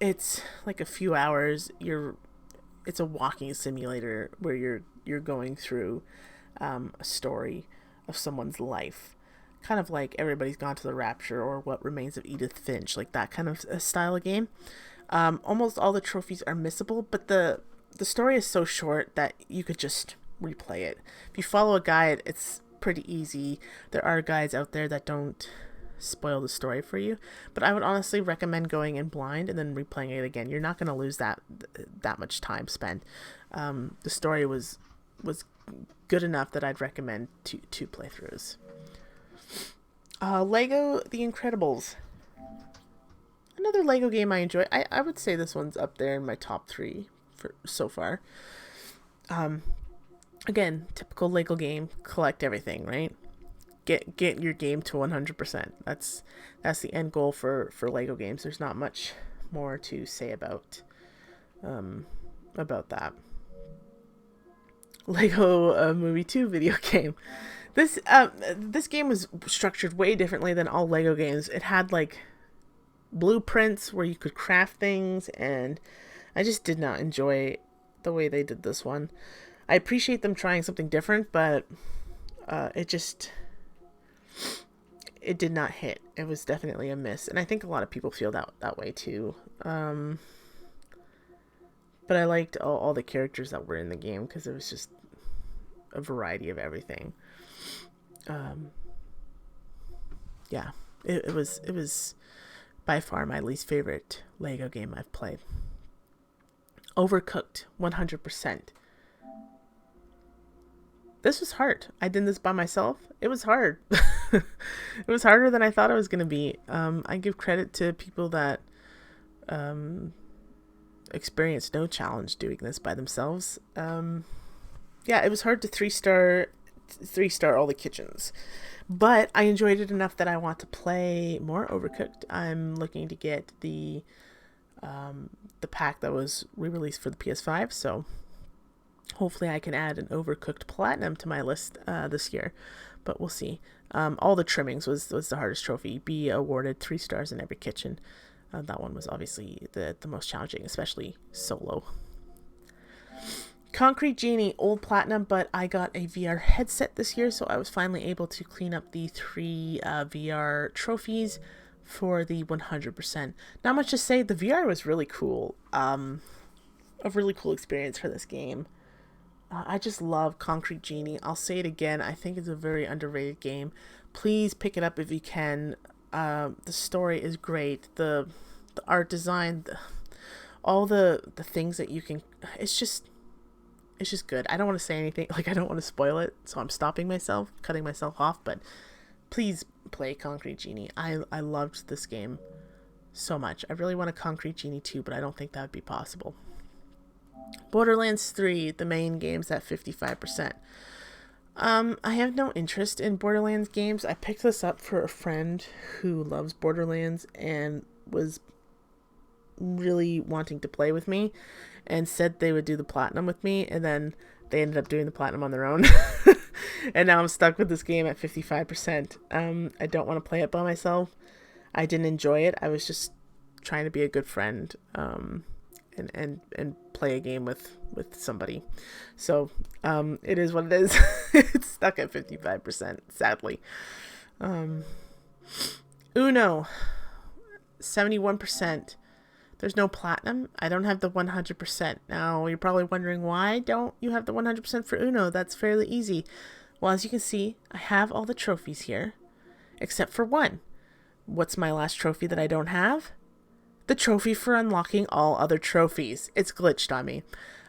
Speaker 1: it's like a few hours. It's a walking simulator where you're going through a story of someone's life, kind of like Everybody's Gone to the Rapture or What Remains of Edith Finch, like that kind of style of game. Almost all the trophies are missable, but the story is so short that you could just replay it. If you follow a guide, it's pretty easy. There are guides out there that don't spoil the story for you, but I would honestly recommend going in blind and then replaying it again. You're not going to lose that much time spent. The story was good enough that I'd recommend two playthroughs. Lego The Incredibles. Another Lego game I enjoy. I would say this one's up there in my top 3 for so far. Again, typical Lego game, collect everything, right? Get your game to 100%. That's the end goal for Lego games. There's not much more to say about that. Lego Movie 2 video game. This game was structured way differently than all Lego games. It had like blueprints where you could craft things, and I just did not enjoy the way they did this one. I appreciate them trying something different, but it did not hit. It was definitely a miss, and I think a lot of people feel that way too. But I liked all the characters that were in the game because it was just a variety of everything. Yeah, it was by far my least favorite Lego game I've played. Overcooked 100%. This was hard. I did this by myself. It was hard. It was harder than I thought it was going to be. I give credit to people that experienced no challenge doing this by themselves. Yeah, it was hard to 3-star all the kitchens. But I enjoyed it enough that I want to play more Overcooked. I'm looking to get the pack that was re-released for the PS5, so hopefully I can add an Overcooked Platinum to my list this year, but we'll see. All the trimmings was the hardest trophy. Be awarded 3 stars in every kitchen. That one was obviously the most challenging, especially solo. Concrete Genie, old platinum, but I got a VR headset this year, so I was finally able to clean up the 3 VR trophies for the 100%. Not much to say. The VR was really cool. A really cool experience for this game. I just love Concrete Genie. I'll say it again. I think it's a very underrated game. Please pick it up if you can. The story is great. The art design, all the things that you can. It's just good. I don't want to say anything. Like, I don't want to spoil it, so I'm stopping myself, cutting myself off. But please play Concrete Genie. I loved this game so much. I really want a Concrete Genie 2, but I don't think that would be possible. Borderlands 3, the main game's at 55%. I have no interest in Borderlands games. I picked this up for a friend who loves Borderlands and was really wanting to play with me and said they would do the platinum with me, and then they ended up doing the platinum on their own. And now I'm stuck with this game at 55%. I don't want to play it by myself. I didn't enjoy it. I was just trying to be a good friend and play a game with somebody. So it is what it is. It's stuck at 55%, sadly. Uno, 71%. There's no platinum. I don't have the 100%. Now, you're probably wondering, why don't you have the 100% for Uno? That's fairly easy. Well, as you can see, I have all the trophies here, except for one. What's my last trophy that I don't have? The trophy for unlocking all other trophies. It's glitched on me.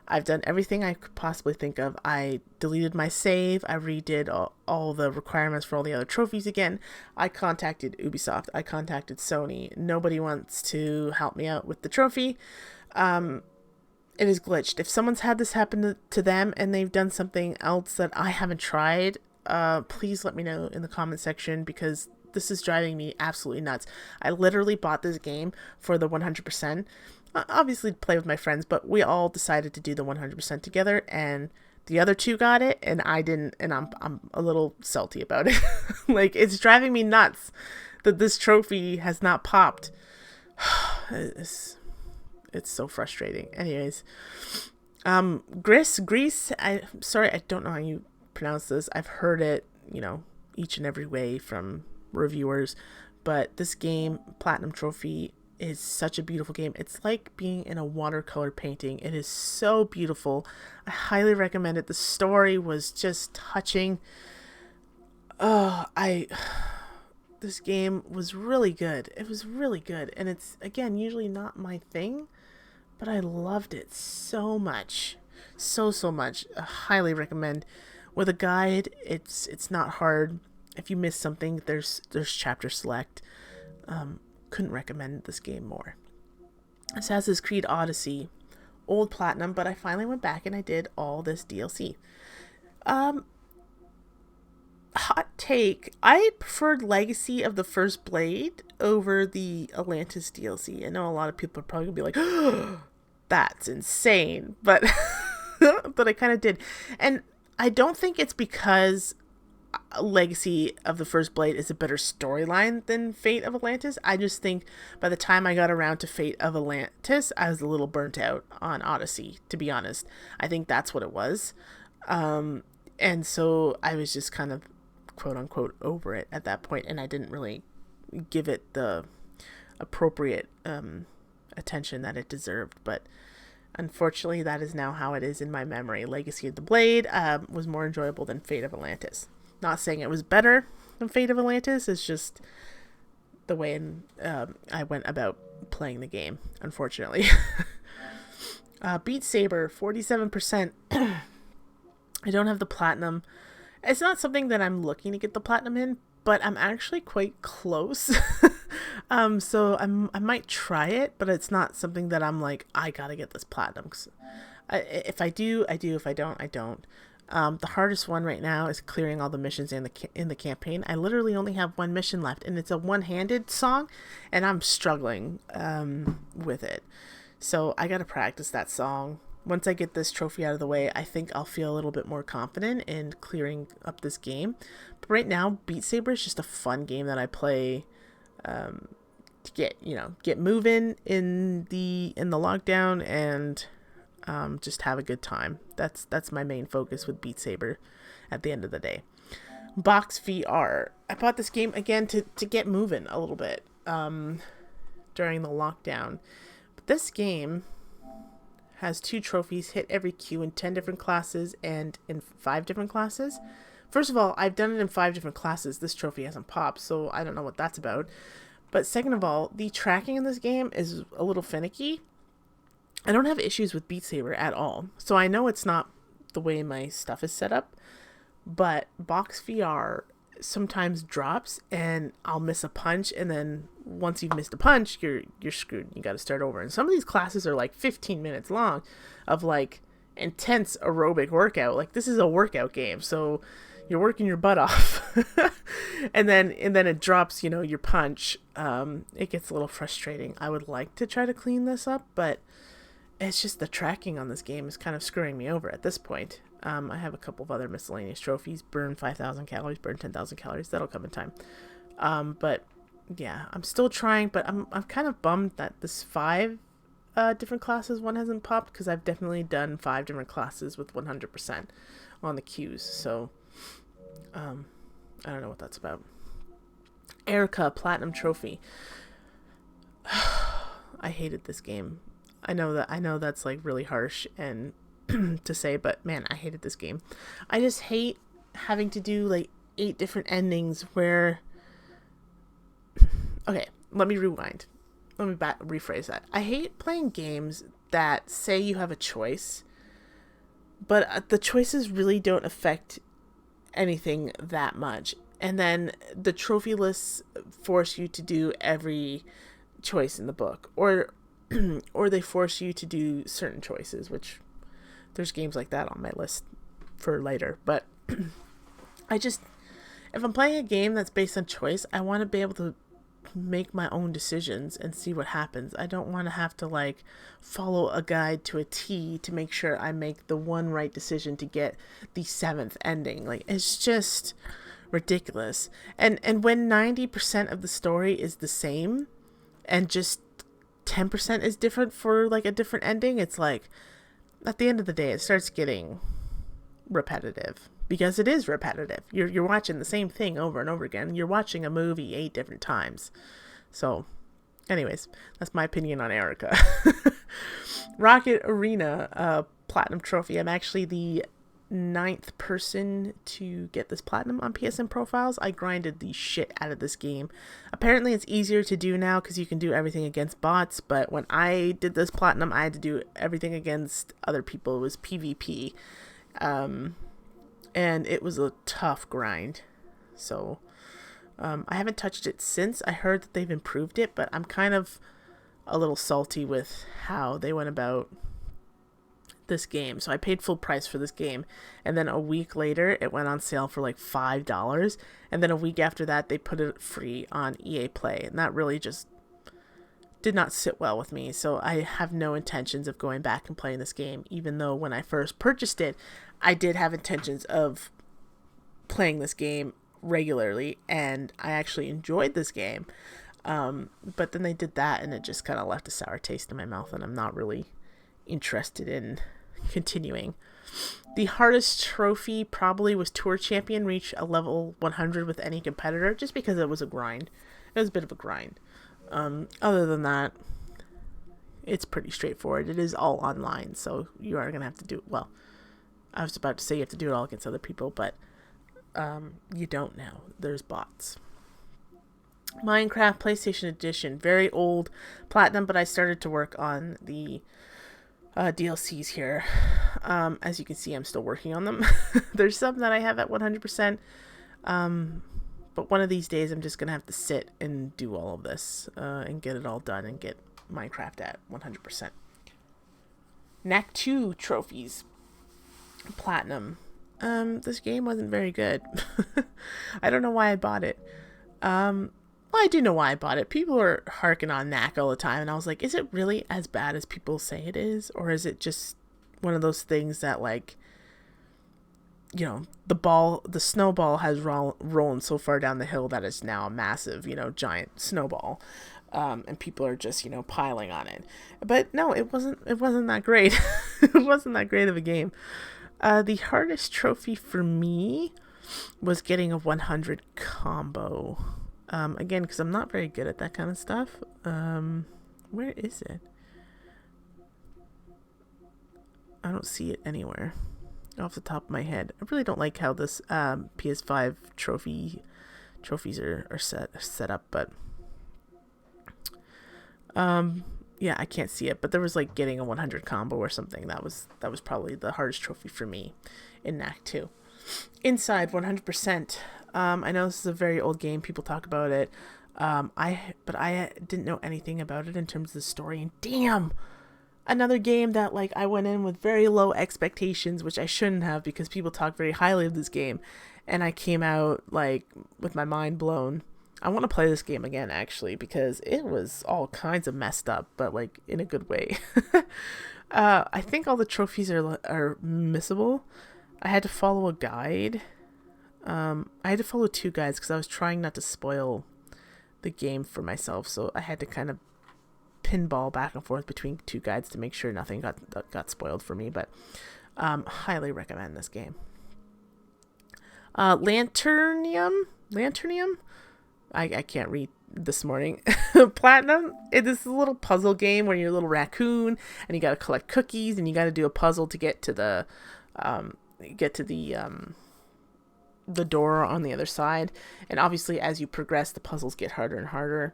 Speaker 1: I've done everything I could possibly think of. I deleted my save. I redid all the requirements for all the other trophies again. I contacted Ubisoft. I contacted Sony. Nobody wants to help me out with the trophy. It is glitched. If someone's had this happen to them and they've done something else that I haven't tried, please let me know in the comment section, because this is driving me absolutely nuts. I literally bought this game for the 100%. Obviously to play with my friends, but we all decided to do the 100% together, and the other two got it and I didn't, and I'm a little salty about it. Like, it's driving me nuts that this trophy has not popped. It's so frustrating. Anyways, Grease, I'm sorry, I don't know how you pronounce this. I've heard it, each and every way from reviewers, but this game, Platinum Trophy, is such a beautiful game. It's like being in a watercolor painting. It is so beautiful. I highly recommend it. The story was just touching. This game was really good. It was really good, and it's, again, usually not my thing, but I loved it so much. So much. I highly recommend. With a guide, it's not hard. If you miss something, there's chapter select. Couldn't recommend this game more. Assassin's Creed Odyssey, old platinum, but I finally went back and I did all this DLC. Hot take, I preferred Legacy of the First Blade over the Atlantis DLC. I know a lot of people are probably gonna be like, oh, that's insane, but but I kind of did. And I don't think it's because Legacy of the First Blade is a better storyline than Fate of Atlantis. I just think by the time I got around to Fate of Atlantis, I was a little burnt out on Odyssey, to be honest. I think that's what it was. And so I was just kind of quote unquote over it at that point, and I didn't really give it the appropriate attention that it deserved. But unfortunately, that is now how it is in my memory. Legacy of the Blade was more enjoyable than Fate of Atlantis. Not saying it was better than Fate of Atlantis, it's just the way I went about playing the game, unfortunately. Beat Saber, 47%. I don't have the platinum. It's not something that I'm looking to get the platinum in, but I'm actually quite close. So I might try it, but it's not something that I'm like, I gotta get this platinum. If I do, I do. If I don't, I don't. The hardest one right now is clearing all the missions in the campaign. I literally only have one mission left, and it's a one-handed song, and I'm struggling with it. So I gotta practice that song. Once I get this trophy out of the way, I think I'll feel a little bit more confident in clearing up this game. But right now, Beat Saber is just a fun game that I play to get moving in the lockdown and just have a good time. That's my main focus with Beat Saber at the end of the day. Box VR. I bought this game again to get moving a little bit during the lockdown. But this game has 2 trophies, hit every queue in 10 different classes and in 5 different classes. First of all, I've done it in 5 different classes. This trophy hasn't popped, so I don't know what that's about. But second of all, the tracking in this game is a little finicky. I don't have issues with Beat Saber at all. So I know it's not the way my stuff is set up, but Box VR sometimes drops and I'll miss a punch, and then once you've missed a punch, you're screwed. You got to start over. And some of these classes are like 15 minutes long of like intense aerobic workout. Like, this is a workout game, so you're working your butt off. and then it drops, your punch. It gets a little frustrating. I would like to try to clean this up, but it's just the tracking on this game is kind of screwing me over at this point. I have a couple of other miscellaneous trophies. Burn 5,000 calories, burn 10,000 calories. That'll come in time. But yeah, I'm still trying, but I'm kind of bummed that this 5 different classes one hasn't popped, because I've definitely done 5 different classes with 100% on the queues. So I don't know what that's about. Erica Platinum Trophy. I hated this game. I know that's like really harsh and to say, but man, I hated this game. I just hate having to do like 8 different endings where okay, let me rewind. Let me rephrase that. I hate playing games that say you have a choice, but the choices really don't affect anything that much. And then the trophy lists force you to do every choice in the book, or or they force you to do certain choices, which there's games like that on my list for later. But I just, if I'm playing a game that's based on choice, I want to be able to make my own decisions and see what happens. I don't want to have to like follow a guide to a T to make sure I make the one right decision to get the 7th ending. Like, it's just ridiculous. And when 90% of the story is the same and just 10% is different for like a different ending, it's like at the end of the day it starts getting repetitive, because it is repetitive. You're watching the same thing over and over again. You're watching a movie 8 different times. So anyways, that's my opinion on Erica. Rocket Arena Platinum Trophy. I'm actually the 9th person to get this platinum on PSN profiles. I grinded the shit out of this game. Apparently it's easier to do now because you can do everything against bots, but when I did this platinum, I had to do everything against other people. It was PvP. And it was a tough grind. So I haven't touched it since. I heard that they've improved it, but I'm kind of a little salty with how they went about this game. So I paid full price for this game, and then a week later it went on sale for like $5, and then a week after that they put it free on EA Play, and that really just did not sit well with me. So I have no intentions of going back and playing this game, even though when I first purchased it I did have intentions of playing this game regularly, and I actually enjoyed this game. But then they did that, and it just kind of left a sour taste in my mouth, and I'm not really interested in continuing. The hardest trophy probably was Tour Champion, reach a level 100 with any competitor, just because it was a grind. It was a bit of a grind. Other than that, it's pretty straightforward. It is all online, so you are going to have to do, well, I was about to say you have to do it all against other people, but you don't now. There's bots. Minecraft PlayStation Edition, very old platinum, but I started to work on the DLCs here. As you can see, I'm still working on them. There's some that I have at 100%, but one of these days I'm just going to have to sit and do all of this and get it all done and get Minecraft at 100%. Knack 2 trophies. Platinum. This game wasn't very good. I don't know why I bought it. Well, I do know why I bought it. People are harking on Knack all the time, and I was like, is it really as bad as people say it is? Or is it just one of those things that, like, you know, the snowball has rollen so far down the hill that it's now a massive, giant snowball. And people are just, piling on it. But no, it wasn't that great. It wasn't that great of a game. The hardest trophy for me was getting a 100 combo. Again, because I'm not very good at that kind of stuff. Where is it? I don't see it anywhere off the top of my head. I really don't like how this PS5 trophies are set up, but yeah, I can't see it, but there was like getting a 100 combo or something. That was probably the hardest trophy for me in Knack 2. Inside 100%. I know this is a very old game. People talk about it. But I didn't know anything about it in terms of the story. And damn, another game that like I went in with very low expectations, which I shouldn't have because people talk very highly of this game, and I came out like with my mind blown. I want to play this game again, actually, because it was all kinds of messed up, but like in a good way. I think all the trophies are missable. I had to follow a guide. I had to follow 2 guides because I was trying not to spoil the game for myself, so I had to kind of pinball back and forth between 2 guides to make sure nothing got spoiled for me. But highly recommend this game. Lanternium. I can't read this morning. Platinum, it is a little puzzle game where you're a little raccoon and you got to collect cookies and you got to do a puzzle to get to the door on the other side. And obviously, as you progress, the puzzles get harder and harder.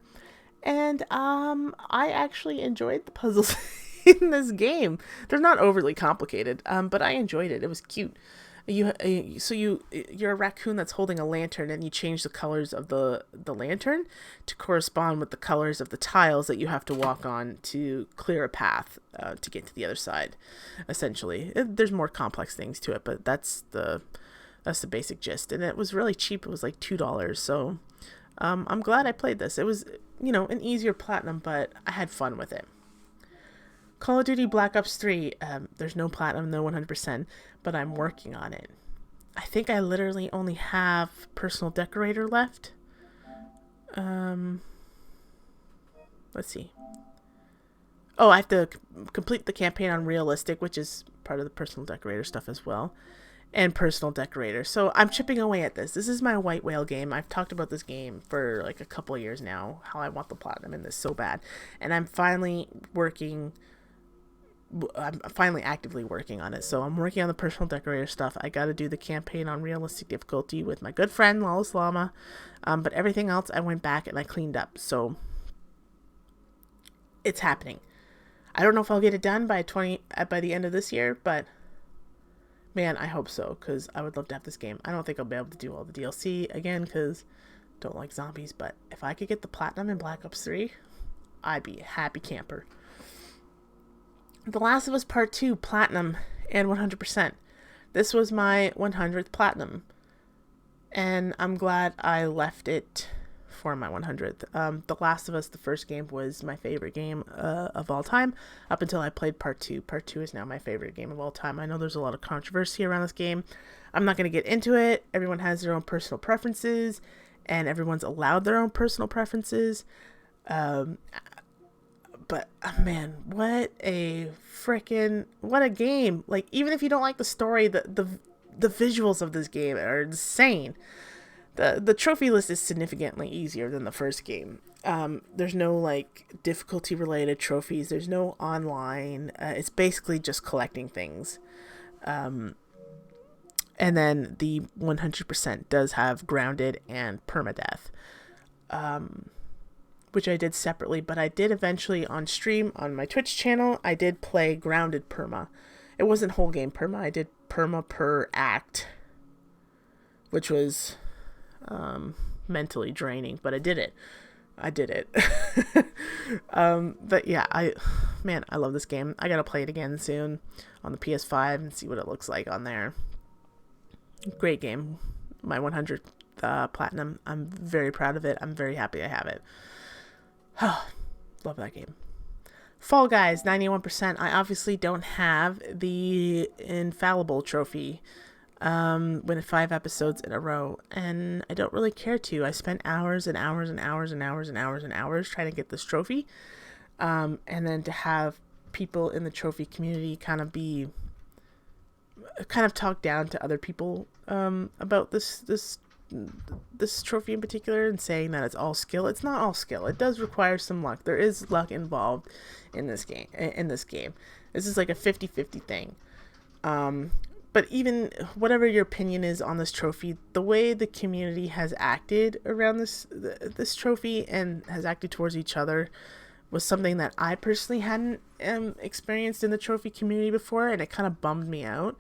Speaker 1: And I actually enjoyed the puzzles in this game. They're not overly complicated, but I enjoyed it. It was cute. You're a raccoon that's holding a lantern, and you change the colors of the lantern to correspond with the colors of the tiles that you have to walk on to clear a path to get to the other side. Essentially, there's more complex things to it, but that's the basic gist. And it was really cheap. It was like $2. So I'm glad I played this. It was, an easier platinum, but I had fun with it. Call of Duty Black Ops 3, there's no platinum, no 100%, but I'm working on it. I think I literally only have personal decorator left. Let's see. Oh, I have to complete the campaign on realistic, which is part of the personal decorator stuff as well. And personal decorator. So I'm chipping away at this. This is my white whale game. I've talked about this game for like a couple of years now, how I want the platinum in this so bad. And I'm finally actively working on it. So I'm working on the personal decorator stuff. I got to do the campaign on realistic difficulty with my good friend Lawless Llama. But everything else I went back and I cleaned up. So it's happening. I don't know if I'll get it done by the end of this year, but man, I hope so, because I would love to have this game. I don't think I'll be able to do all the DLC again, because I don't like zombies, but if I could get the platinum in Black Ops 3, I'd be a happy camper. The Last of Us Part 2, platinum, and 100%. This was my 100th platinum, and I'm glad I left it for my 100th. The Last of Us, the first game, was my favorite game of all time, up until I played Part 2. Part 2 is now my favorite game of all time. I know there's a lot of controversy around this game. I'm not going to get into it. Everyone has their own personal preferences, and everyone's allowed their own personal preferences. But man, what a game. Like, even if you don't like the story, the visuals of this game are insane. The trophy list is significantly easier than the first game. There's no difficulty related trophies. There's no online. It's basically just collecting things. And then the 100% does have grounded and permadeath. Which I did separately, but I did eventually on stream on my Twitch channel, I did play grounded perma. It wasn't whole game perma. I did perma per act, which was mentally draining, but I did it. But yeah, I love this game. I gotta play it again soon on the PS5 and see what it looks like on there. Great game. My 100th platinum. I'm very proud of it. I'm very happy I have it. Love that game. Fall Guys, 91%. I obviously don't have the Infallible Trophy. Went 5 episodes in a row, and I don't really care to. I spent hours and hours and hours and hours and hours and hours trying to get this trophy, and then to have people in the trophy community kind of talk down to other people about this trophy in particular, and saying that it's all skill. It's not all skill. It does require some luck. There is luck involved in this game. This is like a 50-50 thing. But even whatever your opinion is on this trophy, the way the community has acted around this trophy and has acted towards each other was something that I personally hadn't experienced in the trophy community before, and it kind of bummed me out.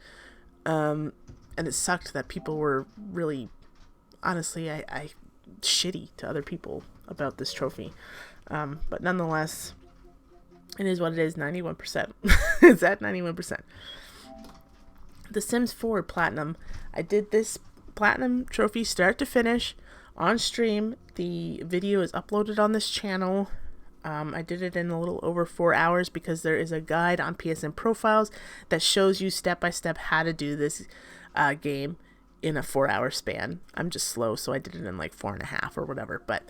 Speaker 1: And it sucked that people were really, honestly, I shitty to other people about this trophy. But nonetheless, it is what it is. 91%. It's at 91%. The Sims 4 Platinum. I did this Platinum trophy start to finish on stream. The video is uploaded on this channel. I did it in a little over 4 hours because there is a guide on PSN Profiles that shows you step by step how to do this game in a 4-hour span. I'm just slow, so I did it in like 4.5 or whatever. But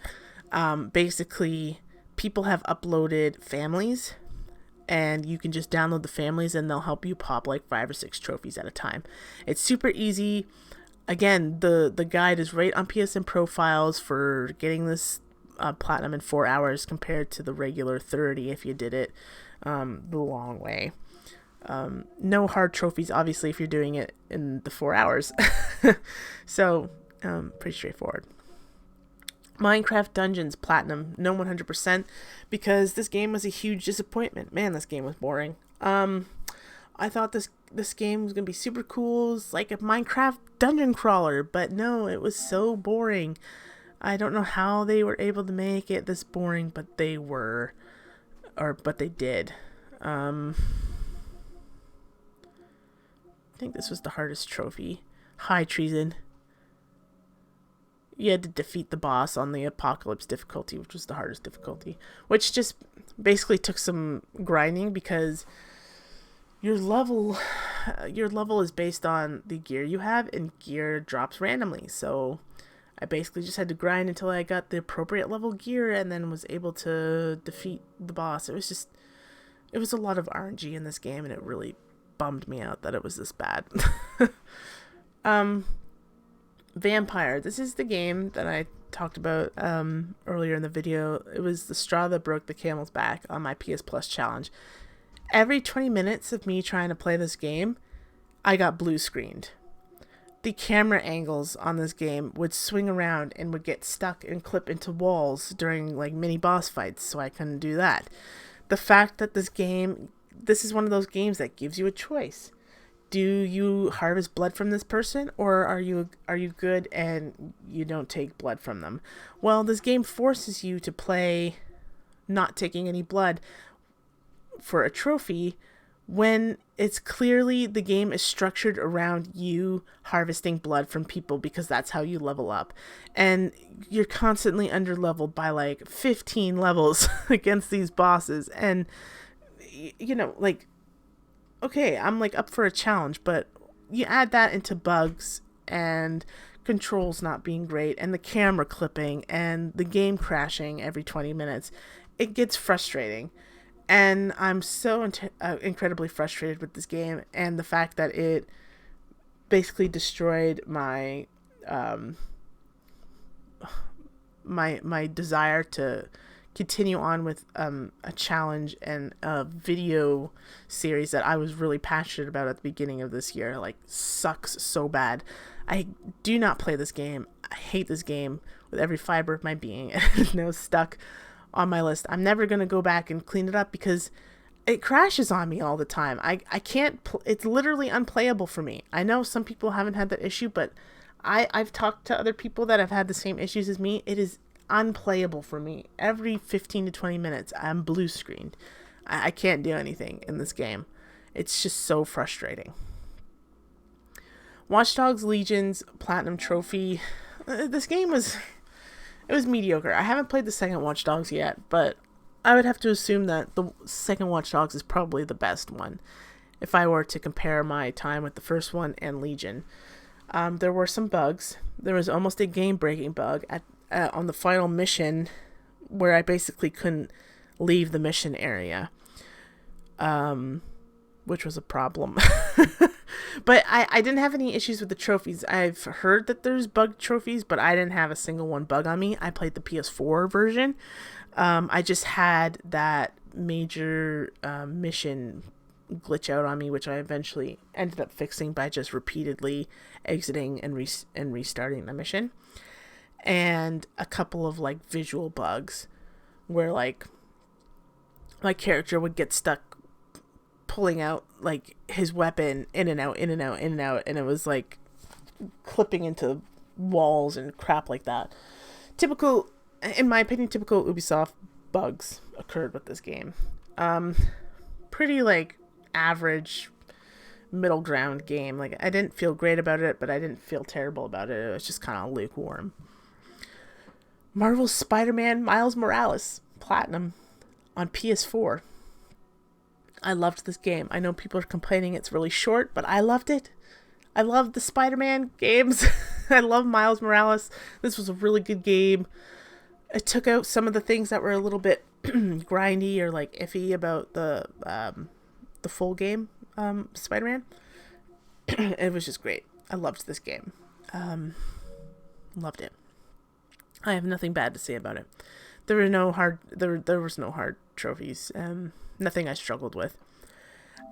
Speaker 1: basically, people have uploaded families, and you can just download the families and they'll help you pop like 5 or 6 trophies at a time. It's super easy. Again, the guide is right on PSN Profiles for getting this platinum in 4 hours compared to the regular 30 if you did it the long way. No hard trophies, obviously, if you're doing it in the 4 hours. So, pretty straightforward. Minecraft Dungeons Platinum, no 100%, because this game was a huge disappointment. Man, this game was boring. I thought this game was going to be super cool. It's like a Minecraft dungeon crawler, but no, it was so boring. I don't know how they were able to make it this boring, but they did. I think this was the hardest trophy. High treason. You had to defeat the boss on the Apocalypse difficulty, which was the hardest difficulty. Which just basically took some grinding because your level is based on the gear you have, and gear drops randomly. So I basically just had to grind until I got the appropriate level gear and then was able to defeat the boss. It was a lot of RNG in this game, and it really bummed me out that it was this bad. Vampire. This is the game that I talked about earlier in the video. It was the straw that broke the camel's back on my PS Plus challenge. Every 20 minutes of me trying to play this game, I got blue screened. The camera angles on this game would swing around and would get stuck and clip into walls during like mini boss fights, so I couldn't do that. The fact that this is one of those games that gives you a choice. Do you harvest blood from this person, or are you good and you don't take blood from them? Well, this game forces you to play not taking any blood for a trophy when it's clearly the game is structured around you harvesting blood from people because that's how you level up. And you're constantly under leveled by like 15 levels against these bosses. And, you know, like, okay, I'm like up for a challenge, but you add that into bugs and controls not being great and the camera clipping and the game crashing every 20 minutes. It gets frustrating. And I'm so incredibly frustrated with this game and the fact that it basically destroyed my my desire to continue on with a challenge and a video series that I was really passionate about at the beginning of this year. Like, sucks so bad. I do not play this game. I hate this game with every fiber of my being. It's now stuck on my list. I'm never going to go back and clean it up because it crashes on me all the time. I can't, it's literally unplayable for me. I know some people haven't had that issue, but I've talked to other people that have had the same issues as me. It is unplayable for me. Every 15 to 20 minutes, I'm blue screened. I can't do anything in this game. It's just so frustrating. Watchdogs Legion's Platinum Trophy. This game was mediocre. I haven't played the second Watchdogs yet, but I would have to assume that the second Watchdogs is probably the best one if I were to compare my time with the first one and Legion. There were some bugs. There was almost a game-breaking bug on the final mission where I basically couldn't leave the mission area, which was a problem. But I didn't have any issues with the trophies. I've heard that there's bug trophies, but I didn't have a single one bug on me. I played the PS4 version. I just had that major mission glitch out on me, which I eventually ended up fixing by just repeatedly exiting and restarting the mission. And a couple of like visual bugs where like my character would get stuck pulling out like his weapon in and out, and it was like clipping into walls and crap like that. Typical, in my opinion, typical Ubisoft bugs occurred with this game. Pretty like average middle ground game. Like, I didn't feel great about it, but I didn't feel terrible about it. It was just kind of lukewarm. Marvel's Spider-Man Miles Morales Platinum on PS4. I loved this game. I know people are complaining it's really short, but I loved it. I love the Spider-Man games. I love Miles Morales. This was a really good game. It took out some of the things that were a little bit grindy or like iffy about the full game Spider-Man. It was just great. I loved this game. Loved it. I have nothing bad to say about it. There was no hard trophies. Nothing I struggled with.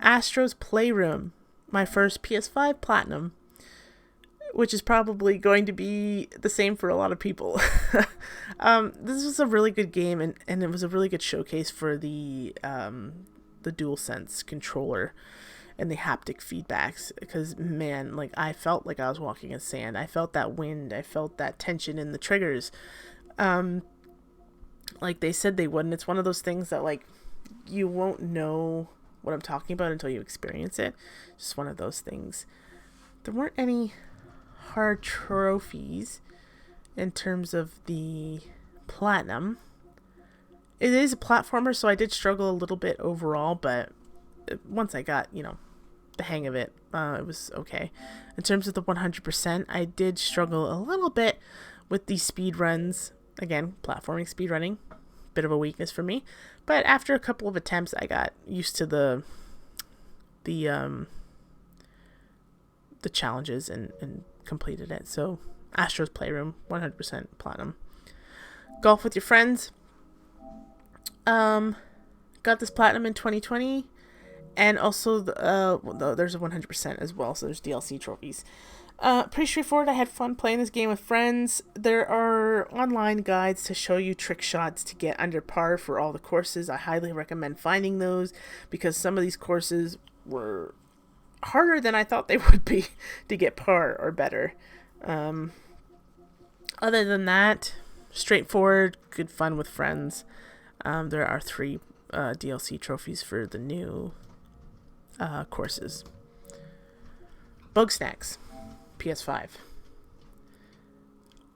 Speaker 1: Astro's Playroom, my first PS5 Platinum, which is probably going to be the same for a lot of people. This was a really good game, and it was a really good showcase for the DualSense controller and the haptic feedbacks, because man, like, I felt like I was walking in sand. I felt that wind. I felt that tension in the triggers. Like they said they would, and it's one of those things that, like, you won't know what I'm talking about until you experience it. Just one of those things. There weren't any hard trophies in terms of the Platinum. It is a platformer, so I did struggle a little bit overall, but once I got, the hang of it, it was okay. In terms of the 100%, I did struggle a little bit with the speed runs. Again, platforming, speed running, bit of a weakness for me. But after a couple of attempts, I got used to the challenges and completed it. So Astro's Playroom, 100% Platinum. Golf with your friends. Got this Platinum in 2020. And also, there's a 100% as well, so there's DLC trophies. Pretty straightforward. I had fun playing this game with friends. There are online guides to show you trick shots to get under par for all the courses. I highly recommend finding those, because some of these courses were harder than I thought they would be to get par or better. Other than that, straightforward, good fun with friends. There are 3 DLC trophies for the new courses. Bugsnax, PS5.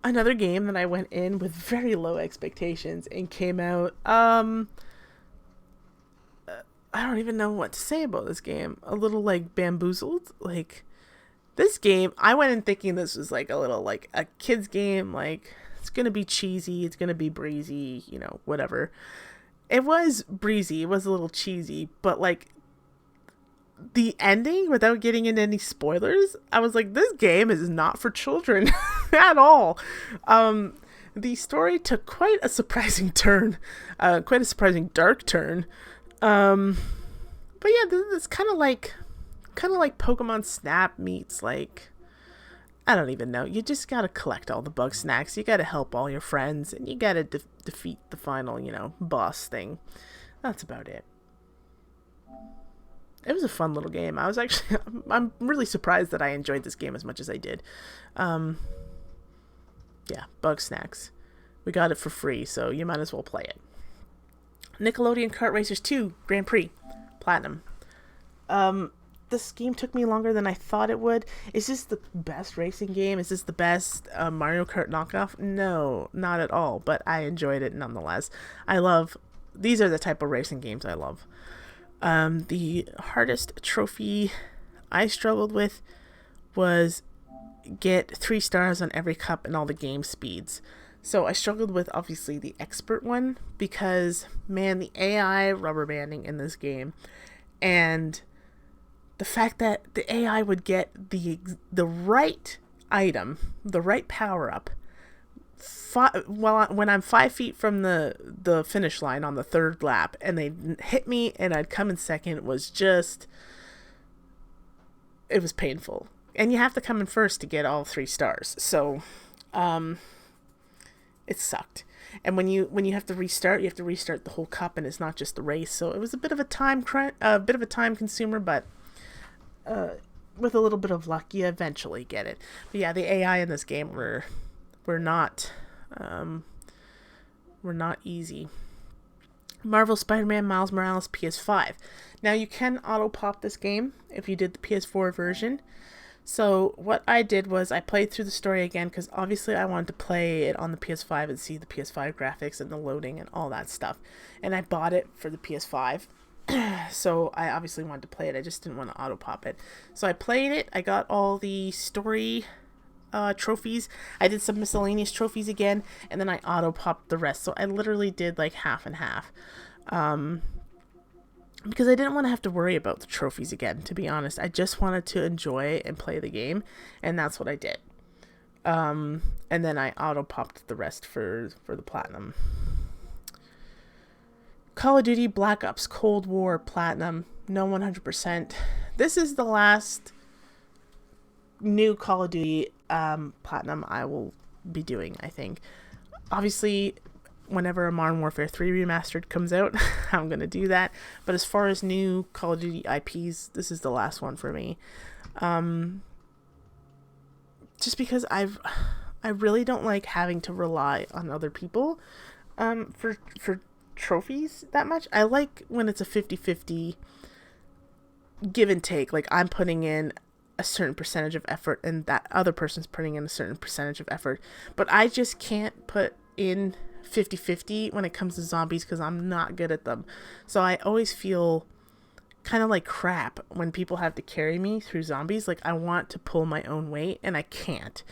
Speaker 1: Another game that I went in with very low expectations and came out, I don't even know what to say about this game. A little, like, bamboozled. Like, this game, I went in thinking this was, like, a little, like, a kid's game. Like, it's gonna be cheesy, it's gonna be breezy, whatever. It was breezy, it was a little cheesy, but, like, the ending, without getting into any spoilers, I was like, this game is not for children at all. The story took quite a surprising turn, quite a surprising dark turn. But yeah, it's kind of like Pokemon Snap meets, like, I don't even know. You just gotta collect all the Bugsnax. You gotta help all your friends, and you gotta defeat the final, boss thing. That's about it. It was a fun little game. I'm really surprised that I enjoyed this game as much as I did. Yeah, Bugsnax. We got it for free, so you might as well play it. Nickelodeon Kart Racers 2 Grand Prix Platinum. This game took me longer than I thought it would. Is this the best racing game? Is this the best Mario Kart knockoff? No, not at all, but I enjoyed it nonetheless. These are the type of racing games I love. The hardest trophy I struggled with was get 3 stars on every cup and all the game speeds. So I struggled with, obviously, the expert one, because, man, the AI rubber banding in this game, and the fact that the AI would get the right item, the right power up, when I'm 5 feet from the finish line on the 3rd lap, and they hit me and I'd come in second, was just, it was painful. And you have to come in first to get all 3 stars. So, it sucked. And when you have to restart, you have to restart the whole cup, and it's not just the race. So it was a bit of a time consumer, but with a little bit of luck, you eventually get it. But yeah, the AI in this game were not easy. Marvel Spider-Man Miles Morales PS5. Now, you can auto-pop this game if you did the PS4 version. So what I did was I played through the story again, because obviously I wanted to play it on the PS5 and see the PS5 graphics and the loading and all that stuff. And I bought it for the PS5. So I obviously wanted to play it. I just didn't want to auto-pop it. So I played it. I got all the story trophies. I did some miscellaneous trophies again, and then I auto-popped the rest. So I literally did like half and half. Because I didn't want to have to worry about the trophies again, to be honest. I just wanted to enjoy and play the game, and that's what I did. And then I auto-popped the rest for the Platinum. Call of Duty Black Ops Cold War Platinum. No 100%. This is the last new Call of Duty Platinum I will be doing, I think. Obviously, whenever a Modern Warfare 3 Remastered comes out, I'm going to do that. But as far as new Call of Duty IPs, this is the last one for me. Just because I really don't like having to rely on other people for trophies that much. I like when it's a 50-50 give and take. Like, I'm putting in a certain percentage of effort and that other person's putting in a certain percentage of effort. But I just can't put in 50-50 when it comes to zombies because I'm not good at them. So I always feel kind of like crap when people have to carry me through zombies. Like, I want to pull my own weight and I can't.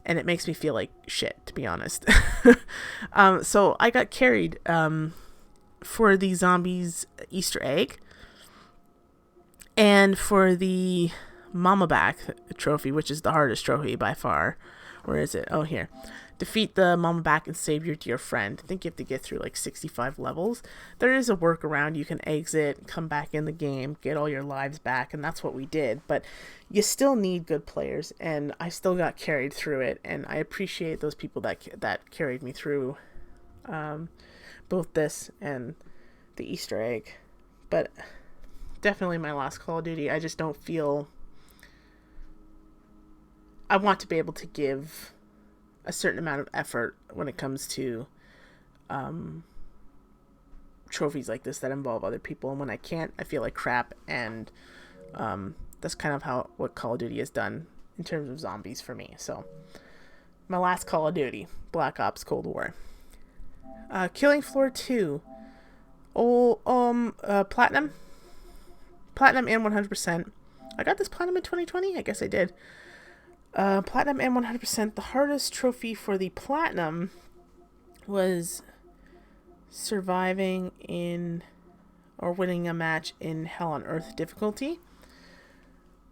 Speaker 1: And it makes me feel like shit, to be honest. So I got carried for the zombies Easter egg and for the Mama Back trophy, which is the hardest trophy by far. Where is it? Oh, here. Defeat the Mama Back and save your dear friend. I think you have to get through like 65 levels. There is a workaround. You can exit, come back in the game, get all your lives back, and that's what we did. But you still need good players, and I still got carried through it, and I appreciate those people that carried me through both this and the Easter egg. But definitely my last Call of Duty. I just don't feel... I want to be able to give a certain amount of effort when it comes to trophies like this that involve other people, and when I can't, I feel like crap. And that's kind of what Call of Duty has done in terms of zombies for me. So my last Call of Duty, Black Ops Cold War. Killing Floor 2. Platinum and 100%. I got this platinum in 2020. I guess I did. Platinum and 100%. The hardest trophy for the platinum was surviving in or winning a match in Hell on Earth difficulty.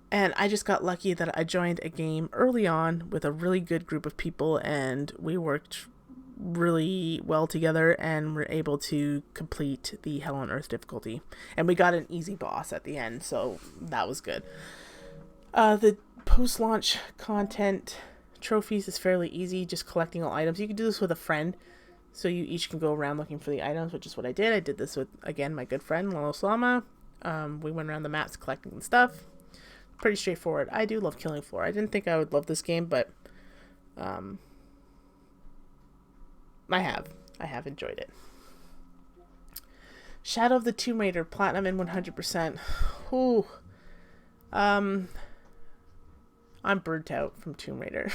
Speaker 1: And I just got lucky that I joined a game early on with a really good group of people, and we worked really well together and were able to complete the Hell on Earth difficulty. And we got an easy boss at the end, so that was good. The post-launch content trophies is fairly easy, just collecting all items. You can do this with a friend, so you each can go around looking for the items, which is what I did. I did this with, again, my good friend Lalo Salama. We went around the maps collecting stuff. Pretty straightforward. I do love Killing Floor. I didn't think I would love this game, but I have enjoyed it. Shadow of the Tomb Raider, platinum and 100%. Ooh. I'm burnt out from Tomb Raider.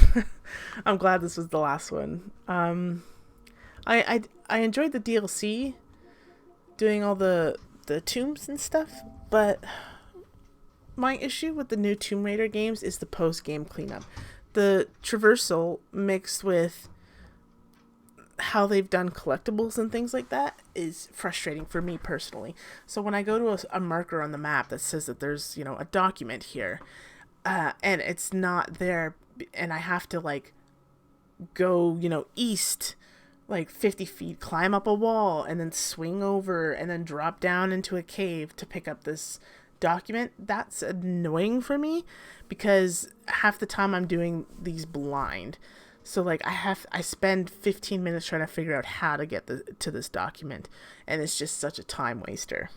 Speaker 1: I'm glad this was the last one. I enjoyed the DLC, doing all the tombs and stuff, but my issue with the new Tomb Raider games is the post-game cleanup. The traversal mixed with how they've done collectibles and things like that is frustrating for me personally. So when I go to a marker on the map that says that there's, a document here, and it's not there, and I have to like go, east like 50 feet, climb up a wall, and then swing over and then drop down into a cave to pick up this document, that's annoying for me because half the time I'm doing these blind. So like I spend 15 minutes trying to figure out how to get to this document, and it's just such a time waster.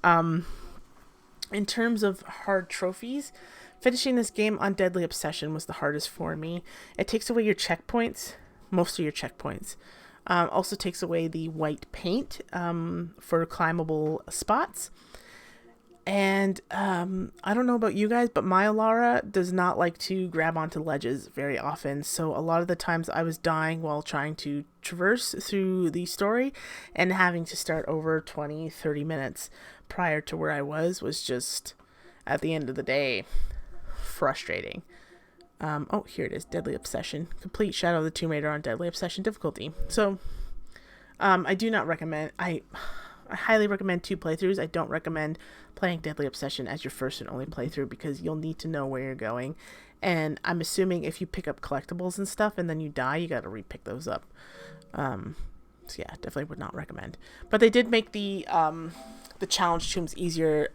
Speaker 1: In terms of hard trophies, finishing this game on Deadly Obsession was the hardest for me. It takes away your checkpoints, most of your checkpoints. Also takes away the white paint for climbable spots. And I don't know about you guys, but my Alara does not like to grab onto ledges very often. So a lot of the times I was dying while trying to traverse through the story, and having to start over 20, 30 minutes prior to where I was just, at the end of the day, frustrating. Oh, here it is. Deadly Obsession. Complete Shadow of the Tomb Raider on Deadly Obsession difficulty. So I do not recommend... I highly recommend 2 playthroughs. I don't recommend playing Deadly Obsession as your first and only playthrough because you'll need to know where you're going. And I'm assuming if you pick up collectibles and stuff and then you die, you got to re-pick those up. So yeah, definitely would not recommend. But they did make the challenge tombs easier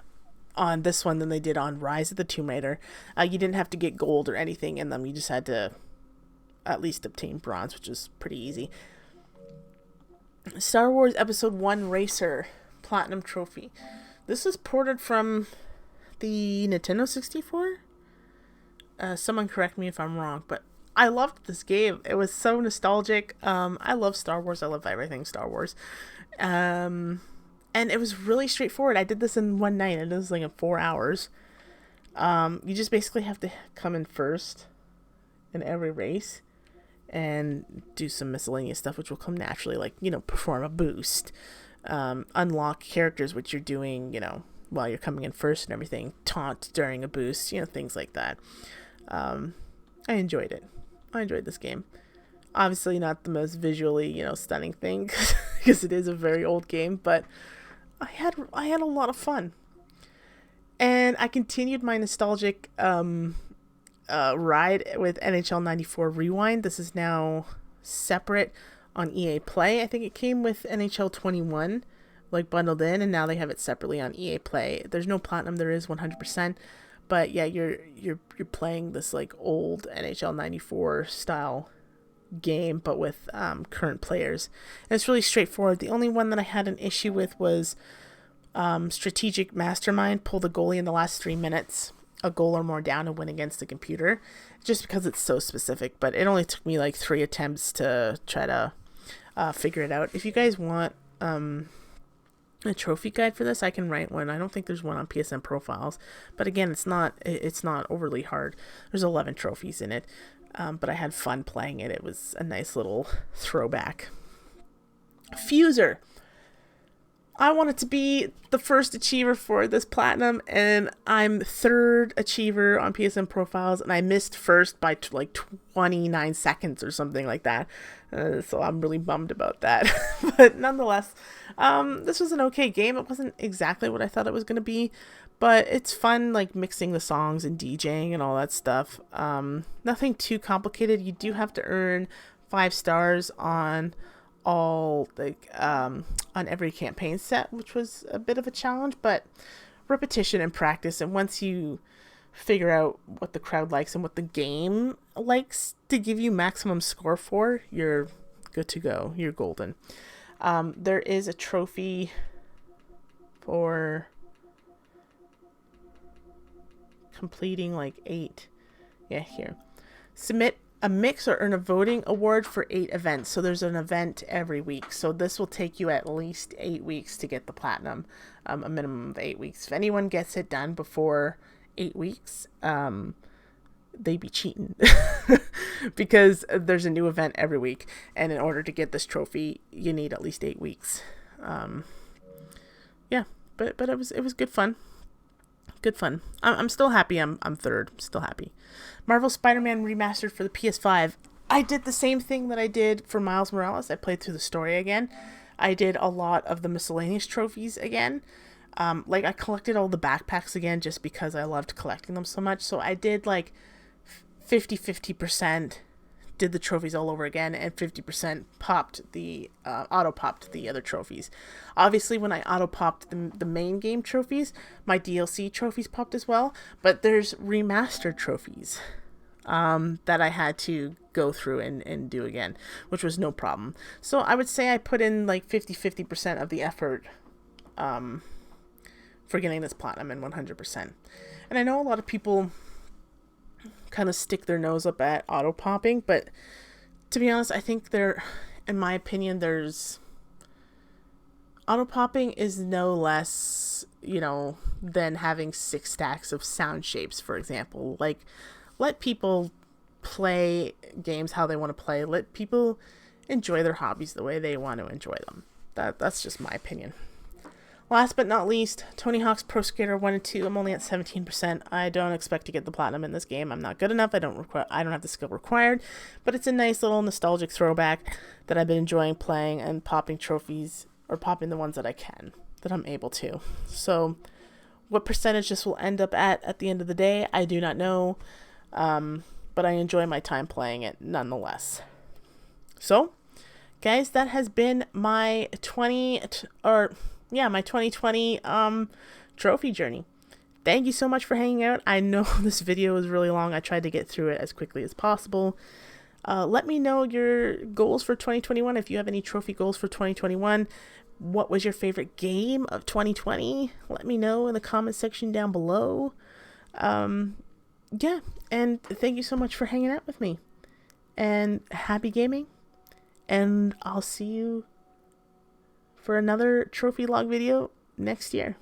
Speaker 1: on this one than they did on Rise of the Tomb Raider. You didn't have to get gold or anything in them. You just had to at least obtain bronze, which is pretty easy. Star Wars Episode 1 Racer Platinum Trophy. This is ported from the Nintendo 64? Someone correct me if I'm wrong, but I loved this game. It was so nostalgic. I love Star Wars. I love everything Star Wars. And it was really straightforward. I did this in one night. It was like in 4 hours. You just basically have to come in first in every race and do some miscellaneous stuff, which will come naturally, like, perform a boost, unlock characters, which you're doing, while you're coming in first and everything, taunt during a boost, things like that. I enjoyed it. I enjoyed this game. Obviously not the most visually, stunning thing, because it is a very old game, but I had a lot of fun. And I continued my nostalgic ride with NHL 94 Rewind. This is now separate on EA Play. I think it came with NHL 21 like bundled in, and now they have it separately on EA Play. There's no platinum, there is 100%, but yeah, you're playing this like old NHL 94 style game, but with current players. And it's really straightforward. The only one that I had an issue with was Strategic Mastermind, pull the goalie in the last 3 minutes, a goal or more down, and win against the computer, just because it's so specific. But it only took me like 3 attempts to try to figure it out. If you guys want a trophy guide for this, I can write one. I don't think there's one on PSN Profiles, but again, it's not overly hard. There's 11 trophies in it, but I had fun playing it. It was a nice little throwback. Fuser. I wanted to be the first achiever for this platinum, and I'm third achiever on PSN Profiles, and I missed first by like 29 seconds or something like that. So I'm really bummed about that. But nonetheless, this was an okay game. It wasn't exactly what I thought it was going to be, but it's fun, like mixing the songs and DJing and all that stuff. Nothing too complicated. You do have to earn 5 stars on all on every campaign set, which was a bit of a challenge, but repetition and practice, and once you figure out what the crowd likes and what the game likes to give you maximum score for, you're good to go. You're golden. There is a trophy for completing like 8. Yeah, here. Submit a mix or earn a voting award for 8 events. So there's an event every week. So this will take you at least 8 weeks to get the platinum, a minimum of 8 weeks. If anyone gets it done before 8 weeks, they be cheating because there's a new event every week. And in order to get this trophy, you need at least 8 weeks. Yeah, but it was good fun. Good fun. I'm still happy. I'm third. I'm still happy. Marvel Spider-Man Remastered for the PS5. I did the same thing that I did for Miles Morales. I played through the story again. I did a lot of the miscellaneous trophies again. I collected all the backpacks again just because I loved collecting them so much. So I did like 50%, did the trophies all over again, and 50% auto-popped the other trophies. Obviously, when I auto-popped the main game trophies, my DLC trophies popped as well, but there's remastered trophies that I had to go through and do again, which was no problem. So I would say I put in like 50% of the effort for getting this platinum and 100%. And I know a lot of people kind of stick their nose up at auto popping, but to be honest, I think in my opinion, there's auto popping is no less, than having 6 stacks of sound shapes, for example. Like, let people play games how they want to play. Let people enjoy their hobbies the way they want to enjoy them. That's just my opinion. Last but not least, Tony Hawk's Pro Skater 1 and 2. I'm only at 17%. I don't expect to get the platinum in this game. I'm not good enough. I don't have the skill required, but it's a nice little nostalgic throwback that I've been enjoying playing and popping trophies, or popping the ones that I can, that I'm able to. So what percentage this will end up at the end of the day, I do not know, but I enjoy my time playing it nonetheless. So guys, that has been my 2020 trophy journey. Thank you so much for hanging out. I know this video is really long. I tried to get through it as quickly as possible. Let me know your goals for 2021. If you have any trophy goals for 2021, what was your favorite game of 2020? Let me know in the comment section down below. Yeah, and thank you so much for hanging out with me. And happy gaming. And I'll see you for another trophy log video next year.